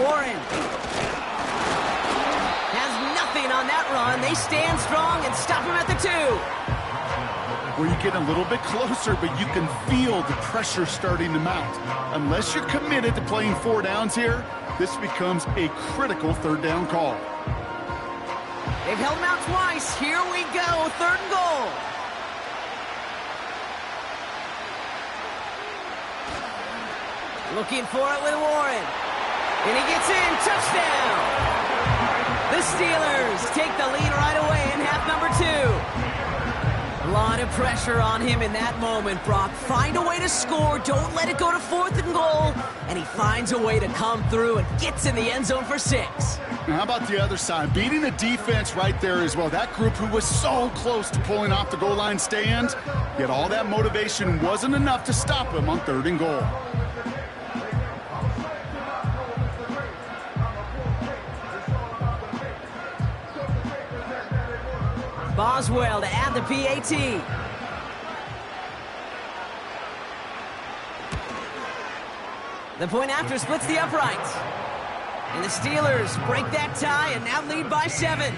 Warren has nothing on that run. They stand strong and stop him at the 2. Where you get a little bit closer, but you can feel the pressure starting to mount. Unless you're committed to playing 4 downs here, this becomes a critical 3rd down call. They've held him out twice. Here we go, 3rd and goal. Looking for it with Warren. And he gets in, touchdown. The Steelers take the lead right away in half number 2. A lot of pressure on him in that moment, Brock. Find a way to score. Don't let it go to 4th and goal. And he finds a way to come through and gets in the end zone for 6. Now, how about the other side? Beating the defense right there as well. That group who was so close to pulling off the goal line stand, yet all that motivation wasn't enough to stop him on 3rd and goal. Boswell to add the PAT. The point after splits the uprights. And the Steelers break that tie and now lead by 7.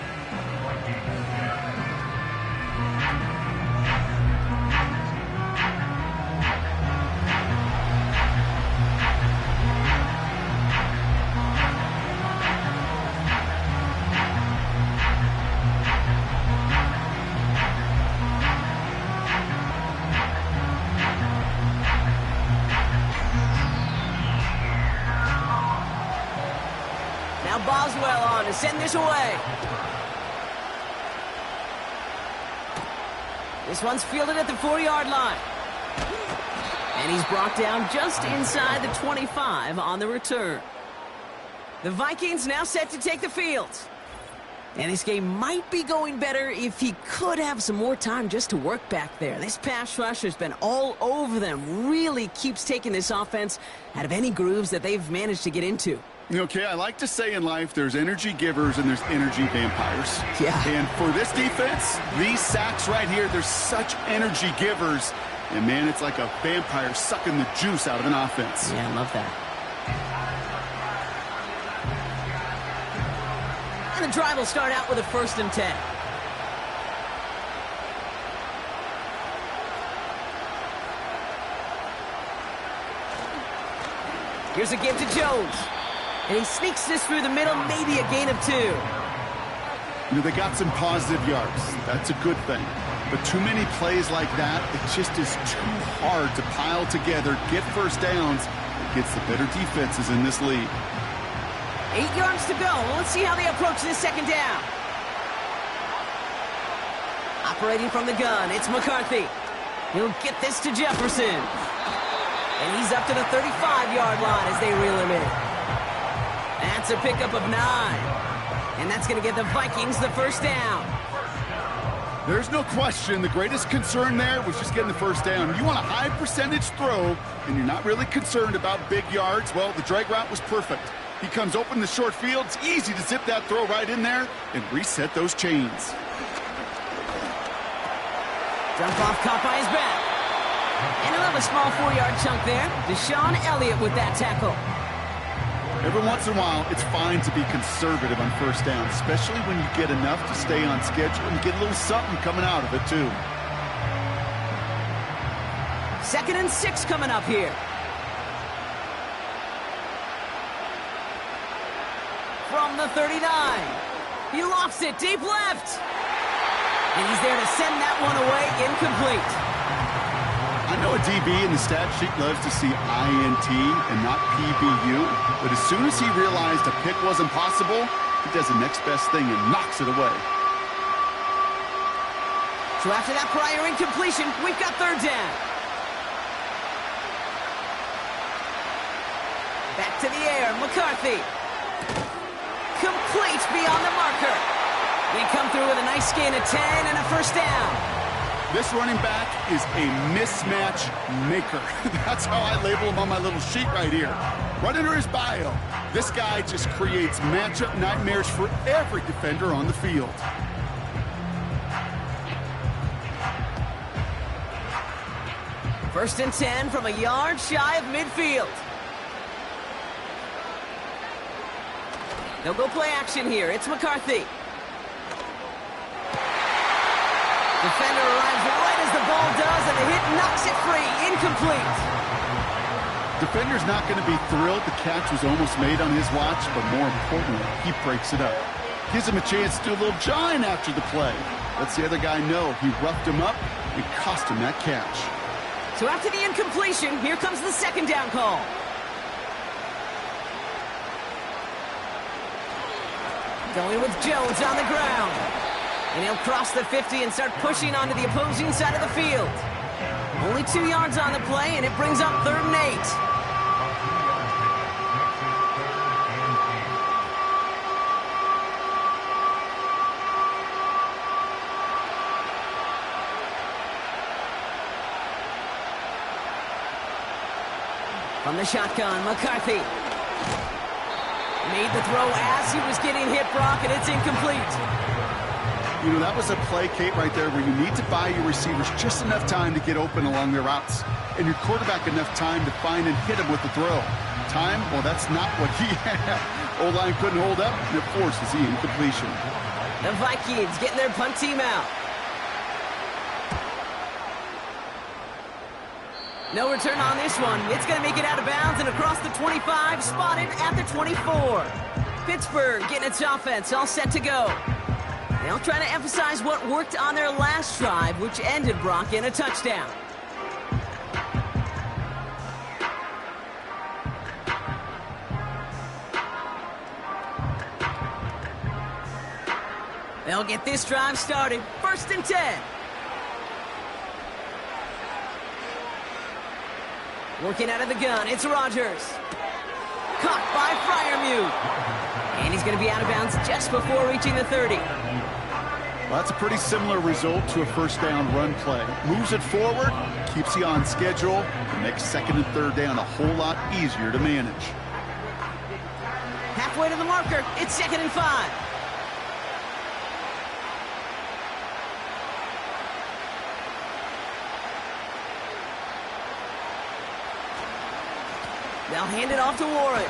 Boswell on to send this away. This one's fielded at the 4-yard line. And he's brought down just inside the 25 on the return. The Vikings now set to take the field. And this game might be going better if he could have some more time just to work back there. This pass rush has been all over them. Really keeps taking this offense out of any grooves that they've managed to get into. Okay, I like to say in life there's energy givers and there's energy vampires. Yeah. And for this defense, these sacks right here, they're such energy givers. And, man, it's like a vampire sucking the juice out of an offense. Yeah, I love that. And the drive will start out with a 1st and 10. Here's a give to Jones. And he sneaks this through the middle, maybe a gain of 2. You know, they got some positive yards. That's a good thing. But too many plays like that, it just is too hard to pile together, get first downs against the better defenses in this league. 8 yards to go. Let's see how they approach this 2nd down. Operating from the gun, it's McCarthy. He'll get this to Jefferson. And he's up to the 35-yard line as they reel him in. That's a pickup of 9. And that's going to give the Vikings the 1st down. There's no question the greatest concern there was just getting the 1st down. You want a high percentage throw, and you're not really concerned about big yards. Well, the drag route was perfect. He comes open the short field. It's easy to zip that throw right in there and reset those chains. Dump off caught by his back. And he'll have a small 4-yard chunk there. Deshaun Elliott with that tackle. Every once in a while, it's fine to be conservative on 1st down, especially when you get enough to stay on schedule and get a little something coming out of it, too. 2nd and 6 coming up here. From the 39. He lofts it deep left. And he's there to send that one away incomplete. I know a DB in the stat sheet loves to see INT and not PBU, but as soon as he realized a pick wasn't possible, he does the next best thing and knocks it away. So after that prior incompletion, we've got 3rd down. Back to the air, McCarthy. Complete beyond the marker. They come through with a nice gain of 10 and a 1st down. This running back is a mismatch maker. That's how I label him on my little sheet right here. Right under his bio. This guy just creates matchup nightmares for every defender on the field. First and 10 from a yard shy of midfield. They'll go play action here. It's McCarthy. Defender arrives right as the ball does, and the hit knocks it free. Incomplete. Defender's not going to be thrilled the catch was almost made on his watch, but more importantly, he breaks it up. Gives him a chance to do a little jawing after the play. Lets the other guy know he roughed him up and cost him that catch. So after the incompletion, here comes the 2nd down call. Going with Jones on the ground. And he'll cross the 50 and start pushing onto the opposing side of the field. Only 2 yards on the play, and it brings up 3rd and 8. From the shotgun, McCarthy. Made the throw as he was getting hit, Brock, and it's incomplete. You know, that was a play, Kate, right there where you need to buy your receivers just enough time to get open along their routes, and your quarterback enough time to find and hit him with the throw. Time? Well, that's not what he had. O-line couldn't hold up, and it forces the incompletion. The Vikings getting their punt team out. No return on this one. It's going to make it out of bounds and across the 25, spotted at the 24. Pittsburgh getting its offense all set to go. They'll try to emphasize what worked on their last drive, which ended, Brock, in a touchdown. They'll get this drive started. 1st and 10. Working out of the gun, it's Rodgers. Caught by Freiermuth. And he's going to be out of bounds just before reaching the 30. Well, that's a pretty similar result to a 1st down run play. Moves it forward, keeps you on schedule, and makes 2nd and 3rd down a whole lot easier to manage. Halfway to the marker. It's 2nd and 5. They'll hand it off to Warren.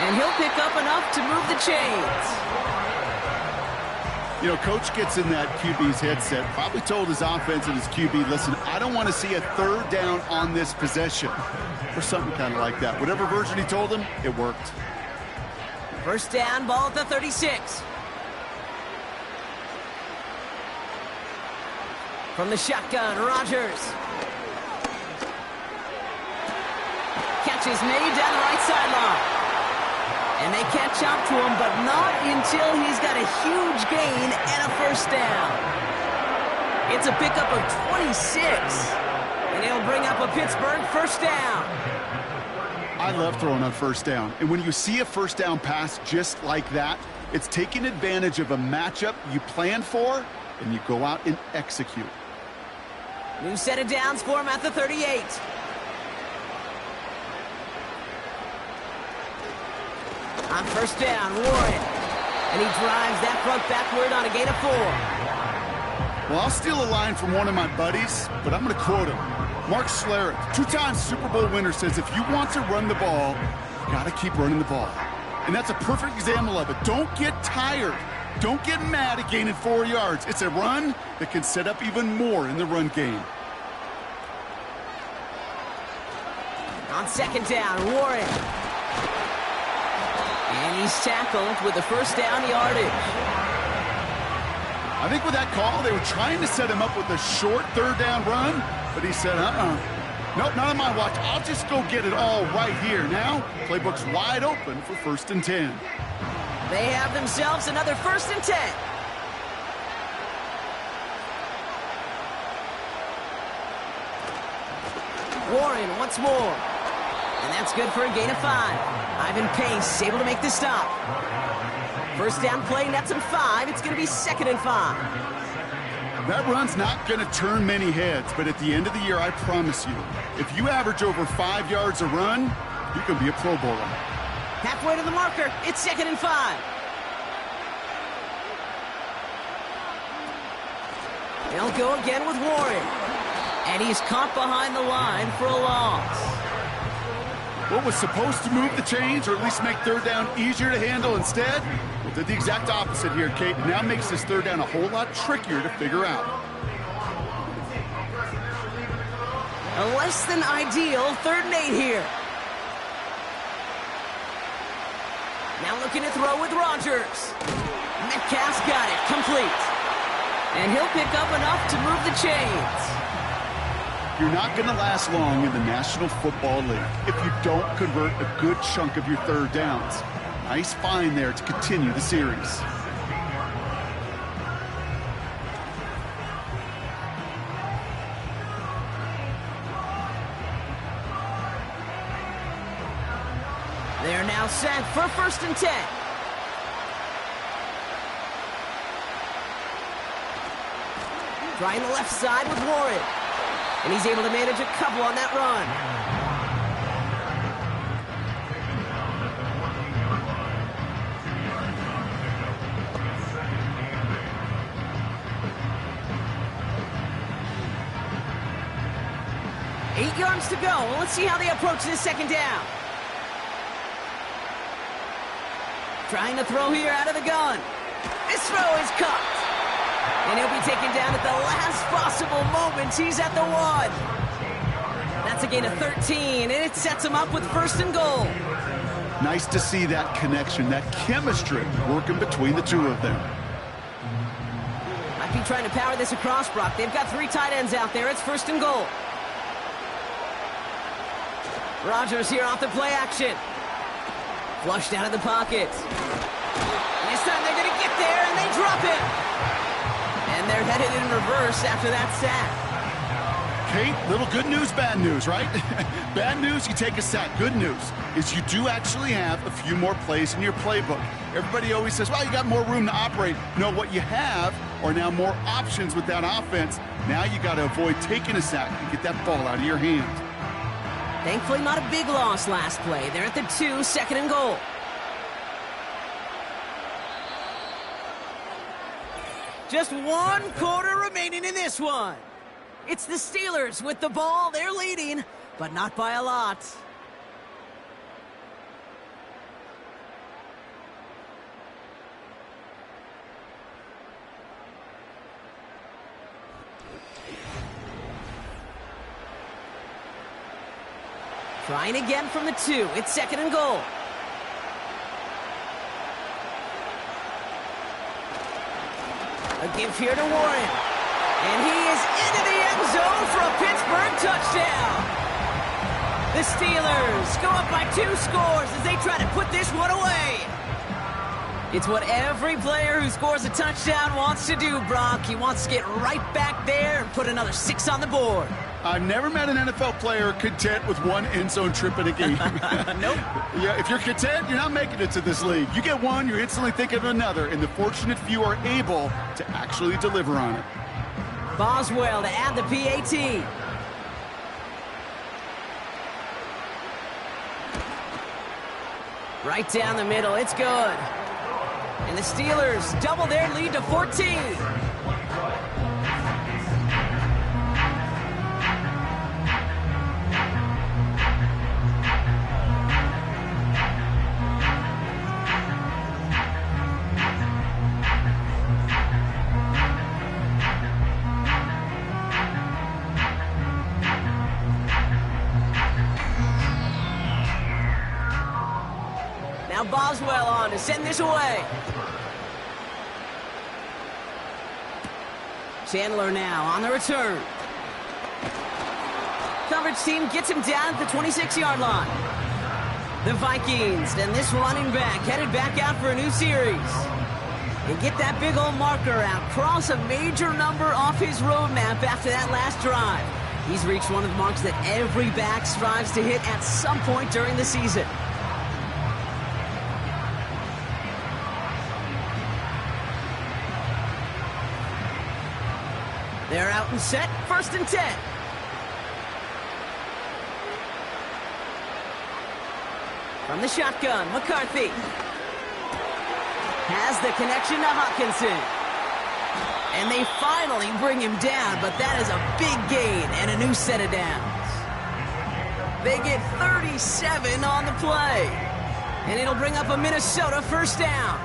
And he'll pick up enough to move the chains. You know, coach gets in that QB's headset, probably told his offense and his QB, listen, I don't want to see a 3rd down on this possession, or something kind of like that. Whatever version he told him, it worked. 1st down, ball at the 36. From the shotgun, Rodgers. Catch is made down the right sideline. And they catch up to him, but not until he's got a huge gain and a 1st down. It's a pickup of 26. And it'll bring up a Pittsburgh 1st down. I love throwing on 1st down. And when you see a 1st down pass just like that, it's taking advantage of a matchup you planned for, and you go out and execute. New set of downs for him at the 38. On 1st down, Warren. And he drives that front backward on a gain of 4. Well, I'll steal a line from one of my buddies, but I'm going to quote him. Mark Schlereth, 2-time Super Bowl winner, says if you want to run the ball, you got to keep running the ball. And that's a perfect example of it. Don't get tired. Don't get mad at gaining 4 yards. It's a run that can set up even more in the run game. On 2nd down, Warren. And he's tackled with the 1st down yardage. I think with that call, they were trying to set him up with a short 3rd down run, but he said, nope, not on my watch. I'll just go get it all right here. Now, playbook's wide open for 1st and 10. They have themselves another 1st and 10. Warren once more. And that's good for a gain of 5. Ivan Pace able to make the stop. 1st down play, nets him 5. It's going to be 2nd and 5. That run's not going to turn many heads, but at the end of the year, I promise you, if you average over 5 yards a run, you can be a Pro Bowler. Halfway to the marker, it's 2nd and 5. They'll go again with Warren. And he's caught behind the line for a loss. What was supposed to move the chains, or at least make 3rd down easier to handle instead, well, did the exact opposite here, Kate. And now makes this 3rd down a whole lot trickier to figure out. A less than ideal 3rd and 8 here. Now looking to throw with Rodgers. Metcalf's got it, complete. And he'll pick up enough to move the chains. You're not going to last long in the National Football League if you don't convert a good chunk of your 3rd downs. Nice find there to continue the series. They're now set for 1st and 10. Trying the left side with Warren. And he's able to manage a couple on that run. Eight yards to go. Let's see how they approach this 2nd down. Trying to throw here out of the gun. This throw is caught. And he'll be taken down at the last possible moment. He's at the 1. That's a gain of 13, and it sets him up with 1st and goal. Nice to see that connection, that chemistry working between the two of them. Might be trying to power this across, Brock. They've got 3 tight ends out there. It's 1st and goal. Rodgers here off the play action. Flushed out of the pocket. And this time they're going to get there, and they drop it. And they're headed in reverse after that sack. Kate, little good news, bad news, right? Bad news, you take a sack. Good news is you do actually have a few more plays in your playbook. Everybody always says, well, you got more room to operate. No, what you have are now more options with that offense. Now you got to avoid taking a sack and get that ball out of your hand. Thankfully, not a big loss last play. They're at the 2, 2nd and goal. Just 1 quarter remaining in this one. It's the Steelers with the ball. They're leading, but not by a lot. Trying again from the 2. It's 2nd and goal. A give here to Warren. And he is into the end zone for a Pittsburgh touchdown. The Steelers go up by 2 scores as they try to put this one away. It's what every player who scores a touchdown wants to do, Brock. He wants to get right back there and put another 6 on the board. I've never met an NFL player content with 1 end zone trip in a game. Nope. Yeah, if you're content, you're not making it to this league. You get 1, you're instantly thinking of another, and the fortunate few are able to actually deliver on it. Boswell to add the PAT. Right down the middle, it's good. And the Steelers double their lead to 14. Now Boswell on to send this away. Chandler now on the return. Coverage team gets him down at the 26-yard line. The Vikings and this running back headed back out for a new series. And get that big old marker out. Cross a major number off his roadmap after that last drive. He's reached one of the marks that every back strives to hit at some point during the season. They're out and set, 1st and 10. From the shotgun, McCarthy has the connection to Hawkinson. And they finally bring him down, but that is a big gain and a new set of downs. They get 37 on the play. And it'll bring up a Minnesota 1st down.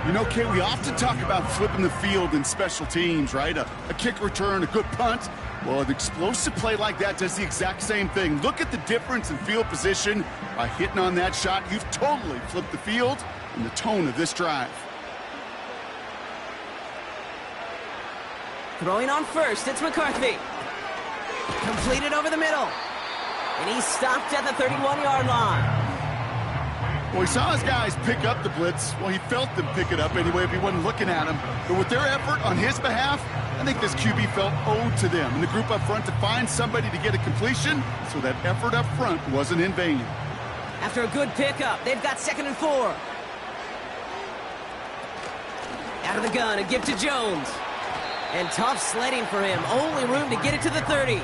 You know, Kate, we often talk about flipping the field in special teams, right? A kick return, a good punt. Well, an explosive play like that does the exact same thing. Look at the difference in field position. By hitting on that shot, you've totally flipped the field and the tone of this drive. Throwing on 1st, it's McCarthy. Completed over the middle. And he's stopped at the 31-yard line. Well, he saw his guys pick up the blitz. Well, he felt them pick it up anyway if he wasn't looking at him. But with their effort on his behalf, I think this QB felt owed to them and the group up front to find somebody to get a completion, so that effort up front wasn't in vain. After a good pickup, they've got 2nd and 4. Out of the gun, a give to Jones. And tough sledding for him. Only room to get it to the 30.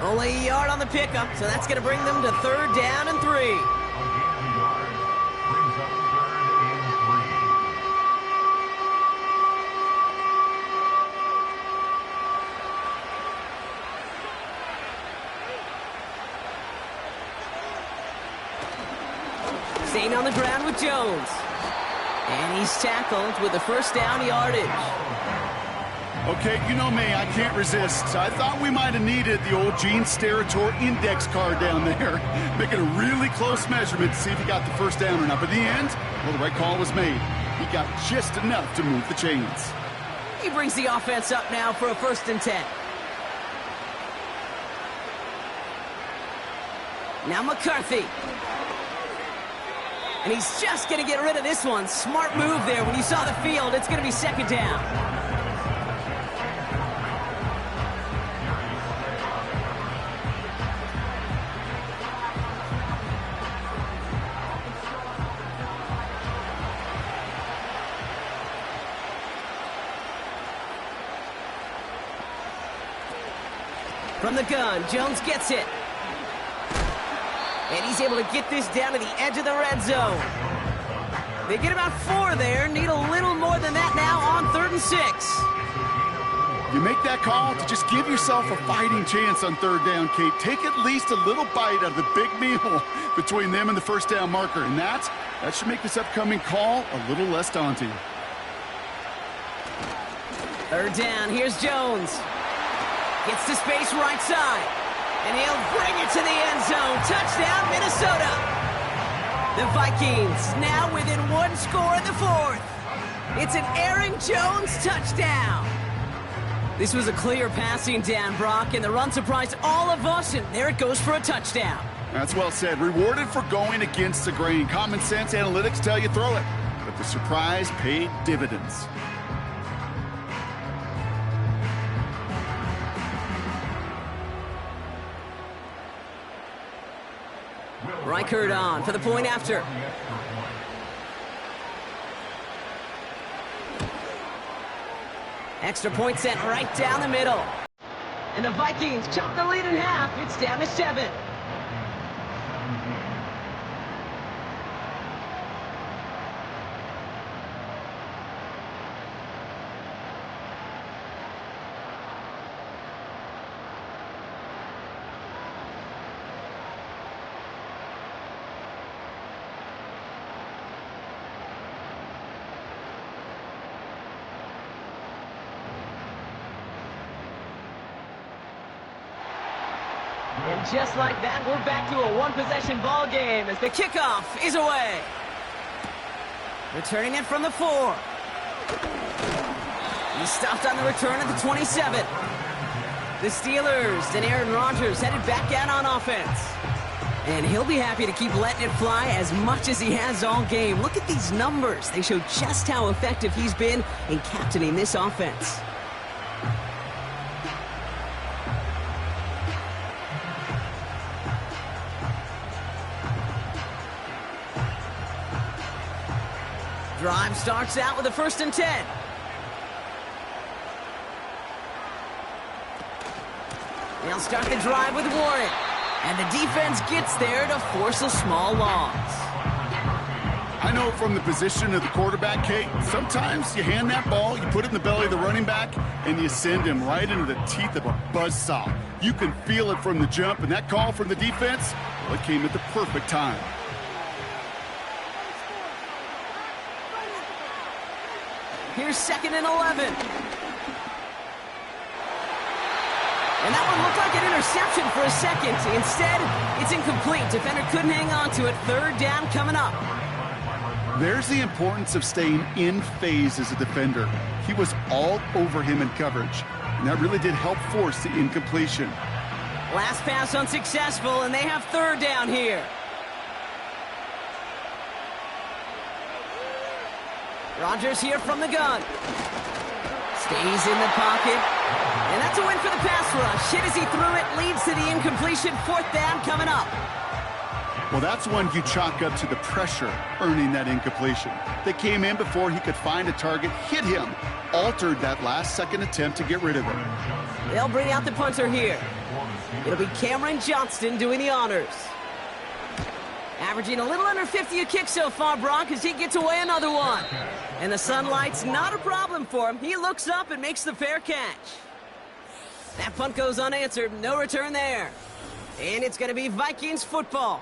Only a yard on the pickup, so that's going to bring them to 3rd down and 3. Staying on the ground with Jones. And he's tackled with the 1st down yardage. Okay, you know me, I can't resist. I thought we might have needed the old Gene Steratore index card down there, making a really close measurement to see if he got the 1st down or not. But in the end, well, the right call was made. He got just enough to move the chains. He brings the offense up now for a 1st and 10. Now McCarthy. And he's just going to get rid of this one. Smart move there. When you saw the field, it's going to be 2nd down. From the gun, Jones gets it. And he's able to get this down to the edge of the red zone. They get about 4 there. Need a little more than that now on 3rd and 6. You make that call to just give yourself a fighting chance on 3rd down, Kate. Take at least a little bite out of the big meal between them and the first down marker. And that should make this upcoming call a little less daunting. 3rd down. Here's Jones. Gets to space right side. And he'll bring it to the end zone. Touchdown, Minnesota. The Vikings now within 1 score in the 4th. It's an Aaron Jones touchdown. This was a clear passing down, Brock, and the run surprised all of us, and there it goes for a touchdown. That's well said. Rewarded for going against the grain. Common sense analytics tell you throw it, but the surprise paid dividends. Reichert on for the point after. Extra point sent right down the middle. And the Vikings chop the lead in half. It's down to 7. And just like that, we're back to a one-possession ball game as the kickoff is away. Returning it from the 4. He stopped on the return at the 27. The Steelers and Aaron Rodgers headed back out on offense. And he'll be happy to keep letting it fly as much as he has all game. Look at these numbers. They show just how effective he's been in captaining this offense. Drive starts out with a 1st and 10. They'll start the drive with Warren. And the defense gets there to force a small loss. I know from the position of the quarterback, Kate, sometimes you hand that ball, you put it in the belly of the running back, and you send him right into the teeth of a buzzsaw. You can feel it from the jump, and that call from the defense, well, it came at the perfect time. Here's 2nd and 11. And that one looked like an interception for a second. Instead, it's incomplete. Defender couldn't hang on to it. 3rd down coming up. There's the importance of staying in phase as a defender. He was all over him in coverage, and that really did help force the incompletion. Last pass unsuccessful, and they have 3rd down here. Rodgers here from the gun. Stays in the pocket. And that's a win for the pass rush. Hit as he threw it, leads to the incompletion. 4th down coming up. Well, that's one you chalk up to the pressure earning that incompletion. They came in before he could find a target, hit him, altered that last-second attempt to get rid of it. They'll bring out the punter here. It'll be Cameron Johnston doing the honors. Averaging a little under 50 a kick so far, Brock, as he gets away another one. And the sunlight's not a problem for him. He looks up and makes the fair catch. That punt goes unanswered. No return there. And it's going to be Vikings football.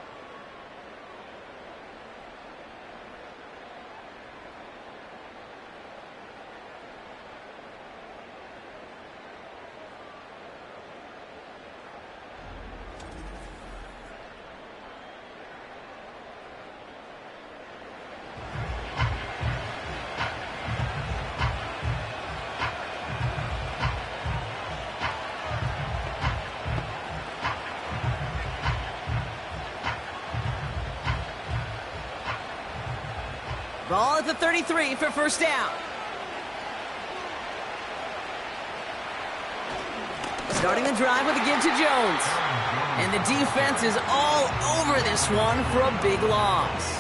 Ball at the 33 for 1st down. Starting the drive with a give to Jones. And the defense is all over this one for a big loss.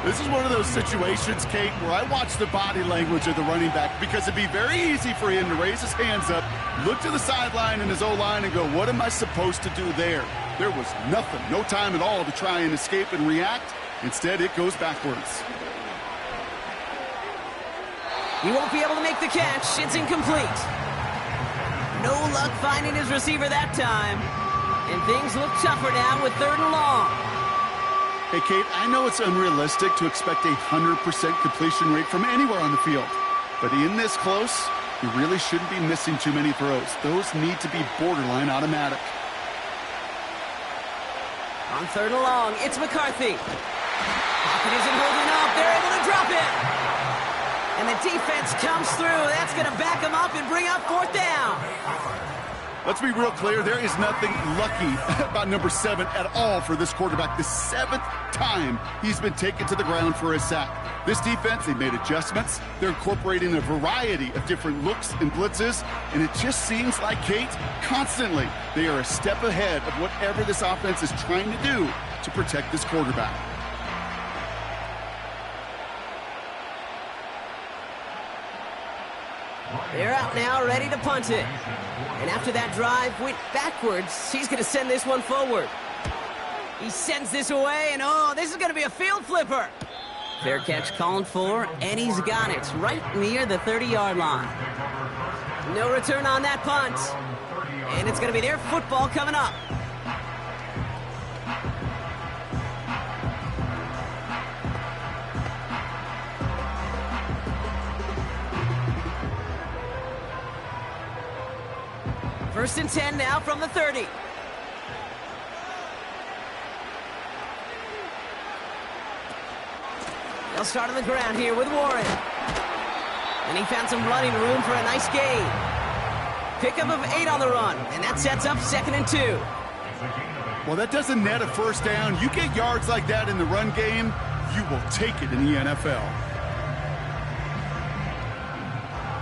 This is one of those situations, Kate, where I watch the body language of the running back because it'd be very easy for him to raise his hands up, look to the sideline in his O-line and go, what am I supposed to do there? There was nothing, no time at all to try and escape and react. Instead, it goes backwards. He won't be able to make the catch. It's incomplete. No luck finding his receiver that time. And things look tougher now with 3rd and long. Hey, Kate, I know it's unrealistic to expect a 100% completion rate from anywhere on the field. But in this close, you really shouldn't be missing too many throws. Those need to be borderline automatic. On 3rd and long, it's McCarthy. Pocket isn't holding up. They're able to drop it. And the defense comes through. That's going to back them up and bring up 4th down. Let's be real clear. There is nothing lucky about number 7 at all for this quarterback. The 7th time he's been taken to the ground for a sack. This defense, they made adjustments. They're incorporating a variety of different looks and blitzes. And it just seems like, Kate, constantly they are a step ahead of whatever this offense is trying to do to protect this quarterback. They're out now, ready to punt it. And after that drive went backwards, he's going to send this one forward. He sends this away, and oh, this is going to be a field flipper. Fair catch called for, and he's got it right near the 30-yard line. No return on that punt. And it's going to be their football coming up. First and 10 now from the 30. They'll start on the ground here with Warren. And he found some running room for a nice gain. Pickup of 8 on the run, and that sets up 2nd and 2. Well, that doesn't net a first down. You get yards like that in the run game, you will take it in the NFL.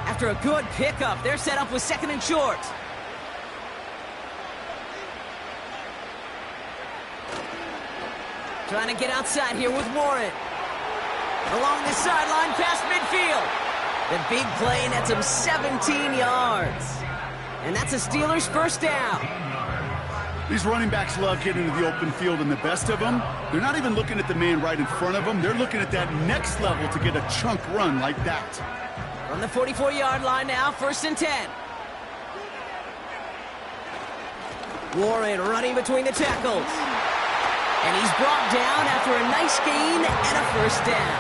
After a good pickup, they're set up with 2nd and short. Trying to get outside here with Warren. Along the sideline past midfield. The big play nets him 17 yards. And that's a Steelers first down. These running backs love getting into the open field, and the best of them, they're not even looking at the man right in front of them. They're looking at that next level to get a chunk run like that. From the 44-yard line now, 1st and 10. Warren running between the tackles. And he's brought down after a nice gain and a first down.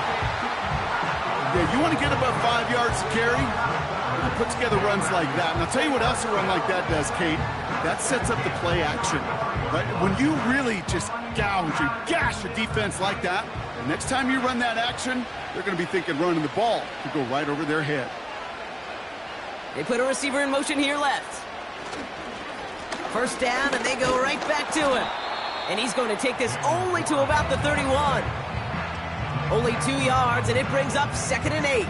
Yeah, you want to get above 5 yards to carry? You put together runs like that. And I'll tell you what else a run like that does, Kate. That sets up the play action. Right? When you really just gouge and gash a defense like that, the next time you run that action, they're going to be thinking running the ball to go right over their head. They put a receiver in motion here left. First down, and they go right back to him. And he's going to take this only to about the 31. Only 2 yards, and it brings up 2nd and 8.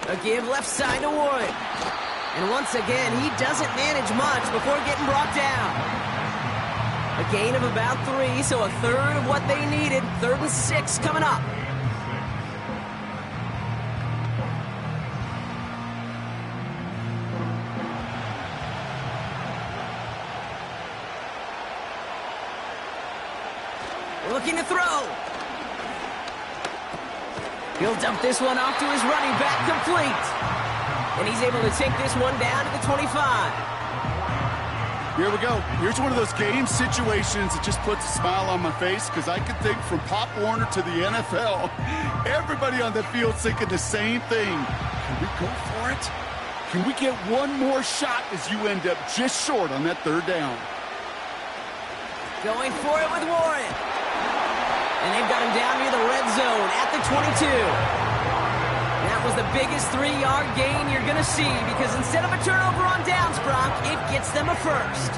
A give left side to Warren. And once again, he doesn't manage much before getting brought down. A gain of about 3, so a third of what they needed. 3rd and 6 coming up. Looking to throw. He'll dump this one off to his running back, complete. And he's able to take this one down to the 25. Here we go. Here's one of those game situations that just puts a smile on my face, because I can think from Pop Warner to the NFL, everybody on the field thinking the same thing. Can we go for it? Can we get one more shot as you end up just short on that 3rd down? Going for it with Warren. And they've got him down near the red zone at the 22. That was the biggest 3-yard gain you're going to see, because instead of a turnover on downs, Brock, it gets them a first.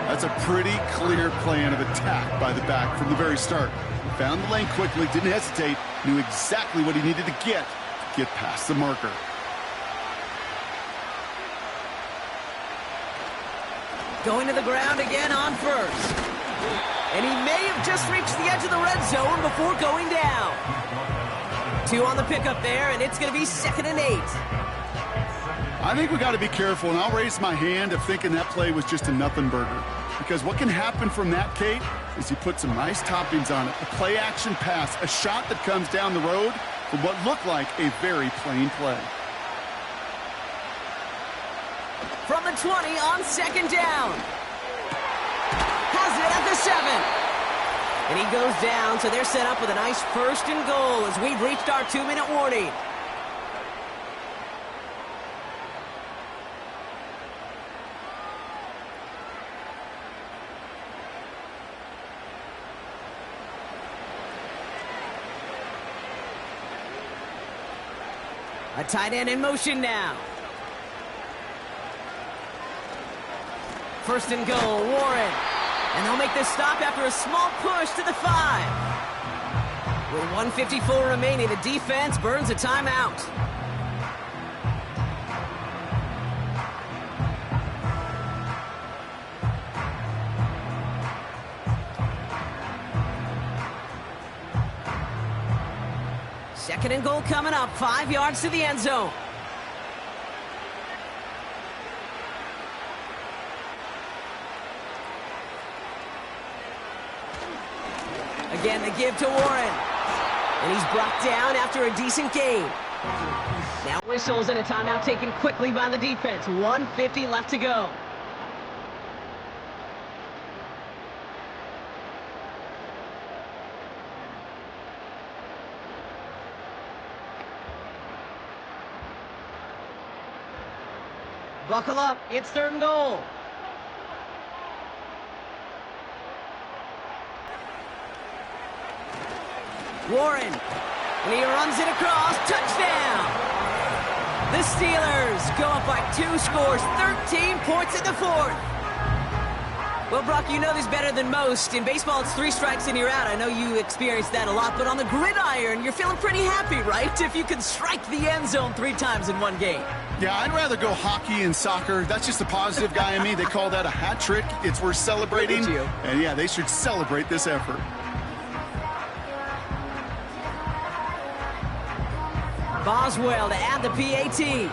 That's a pretty clear plan of attack by the back from the very start. Found the lane quickly, didn't hesitate, knew exactly what he needed to get past the marker. Going to the ground again on first. And he may have just reached the edge of the red zone before going down. 2 on the pickup there, and it's going to be 2nd and 8. I think we got to be careful, and I'll raise my hand of thinking that play was just a nothing burger. Because what can happen from that, Kate, is you put some nice toppings on it. A play-action pass, a shot that comes down the road from what looked like a very plain play. From the 20 on 2nd down. Has it at the 7. And he goes down, so they're set up with a nice 1st and goal as we've reached our 2-minute warning. A tight end in motion now. 1st and goal, Warren. And they'll make this stop after a small push to the 5. With 1:54 remaining, the defense burns a timeout. Second and goal coming up, 5 yards to the end zone. Again, the give to Warren. And he's brought down after a decent gain. Now whistles and a timeout taken quickly by the defense. 1:50 left to go. Buckle up, it's 3rd and goal. Warren, and he runs it across, touchdown! The Steelers go up by 2 scores, 13 points in the 4th. Well, Brock, you know this better than most. In baseball, it's 3 strikes and you're out. I know you experienced that a lot, but on the gridiron, you're feeling pretty happy, right? If you can strike the end zone 3 times in one game. Yeah, I'd rather go hockey and soccer. That's just the positive guy in me. They call that a hat trick. It's worth celebrating. And yeah, they should celebrate this effort. Boswell to add the PAT.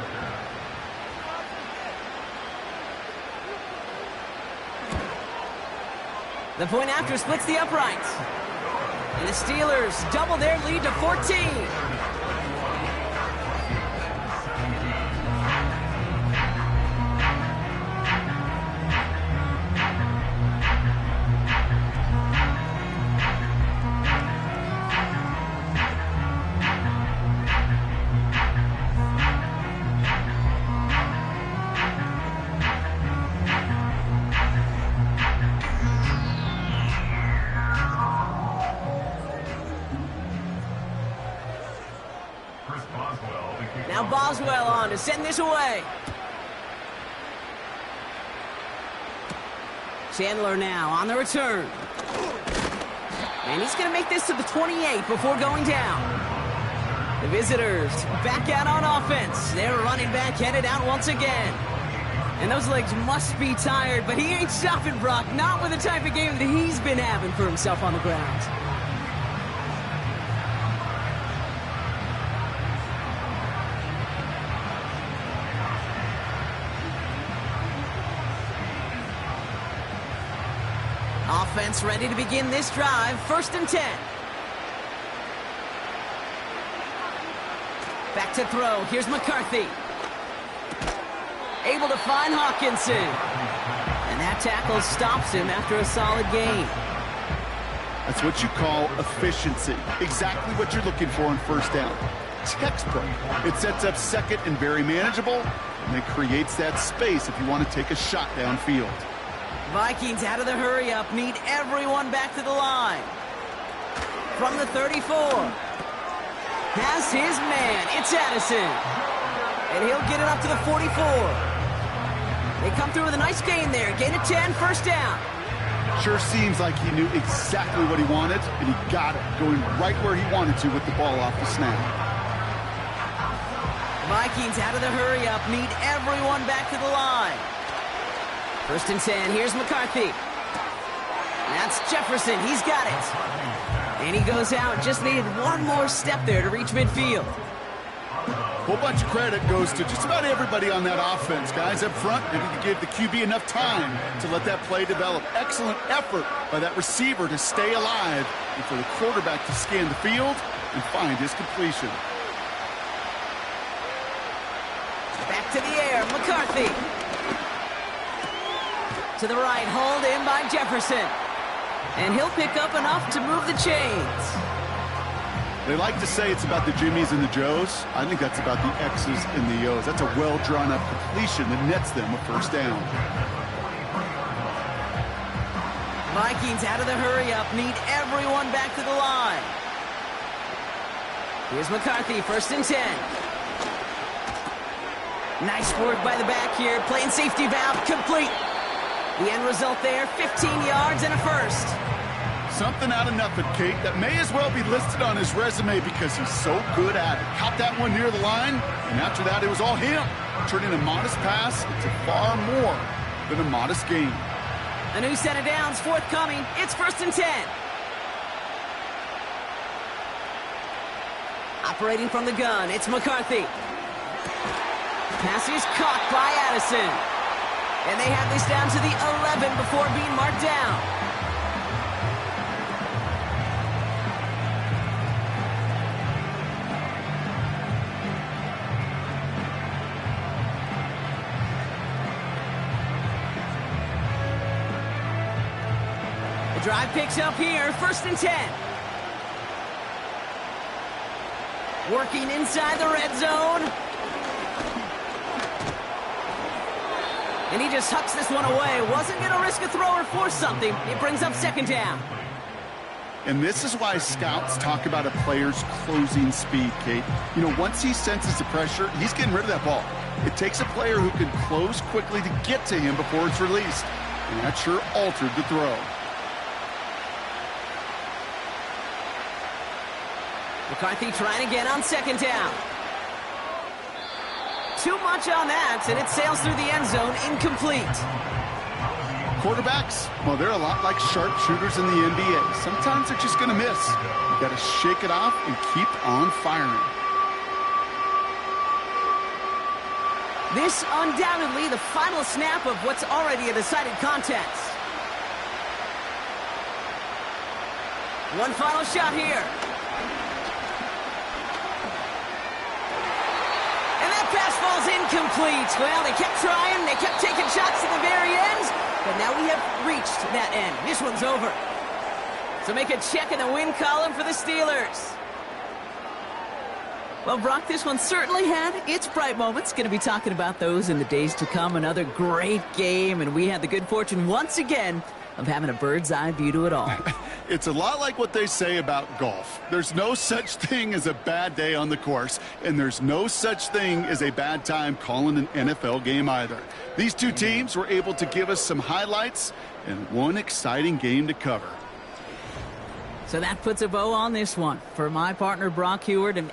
The point after splits the uprights. And the Steelers double their lead to 14. Now Boswell on to send this away. Chandler now on the return. And he's going to make this to the 28 before going down. The visitors back out on offense. Their running back headed out once again. And those legs must be tired, but he ain't stopping, Brock. Not with the type of game that he's been having for himself on the ground. Offense ready to begin this drive. 1st and 10. Back to throw. Here's McCarthy. Able to find Hawkinson. And that tackle stops him after a solid gain. That's what you call efficiency. Exactly what you're looking for on 1st down. Textbook. It sets up 2nd and very manageable, and it creates that space if you want to take a shot downfield. Vikings out of the hurry-up, need everyone back to the line. From the 34. Has his man, it's Addison. And he'll get it up to the 44. They come through with a nice gain there. Gain of 10, 1st down. Sure seems like he knew exactly what he wanted, and he got it, going right where he wanted to with the ball off the snap. Vikings out of the hurry-up, need everyone back to the line. 1st and 10, here's McCarthy. That's Jefferson. He's got it. And he goes out. Just needed one more step there to reach midfield. A whole bunch of credit goes to just about everybody on that offense. Guys up front, they need to give the QB enough time to let that play develop. Excellent effort by that receiver to stay alive and for the quarterback to scan the field and find his completion. Back to the air, McCarthy. To the right, hauled in by Jefferson. And he'll pick up enough to move the chains. They like to say it's about the Jimmies and the Joes. I think that's about the X's and the O's. That's a well-drawn-up completion that nets them a first down. Vikings out of the hurry-up, need everyone back to the line. Here's McCarthy, 1st and 10. Nice work by the back here, playing safety valve, complete. The end result there, 15 yards and a first. Something out of nothing, Kate, that may as well be listed on his resume because he's so good at it. Caught that one near the line, and after that, it was all him. Turning a modest pass into far more than a modest gain. A new set of downs forthcoming. It's 1st and 10. Operating from the gun, it's McCarthy. Pass is caught by Addison. And they have this down to the 11 before being marked down. The drive picks up here, 1st and 10. Working inside the red zone. And he just hucks this one away. Wasn't going to risk a throw or force something. It brings up 2nd down. And this is why scouts talk about a player's closing speed, Kate. You know, once he senses the pressure, he's getting rid of that ball. It takes a player who can close quickly to get to him before it's released. And that sure altered the throw. McCarthy trying again on 2nd down. Too much on that, and it sails through the end zone, incomplete. Quarterbacks, well, they're a lot like sharpshooters in the NBA. Sometimes they're just going to miss. You got to shake it off and keep on firing. This undoubtedly the final snap of what's already a decided contest. One final shot here. Pass falls incomplete. Well, they kept trying. They kept taking shots to the very end. But now we have reached that end. This one's over. So make a check in the win column for the Steelers. Well, Brock, this one certainly had its bright moments. Going to be talking about those in the days to come. Another great game. And we had the good fortune once again of having a bird's eye view to it all. It's a lot like what they say about golf. There's no such thing as a bad day on the course, and there's no such thing as a bad time calling an NFL game either. These two teams were able to give us some highlights and one exciting game to cover. So that puts a bow on this one. For my partner, Brock Heward, and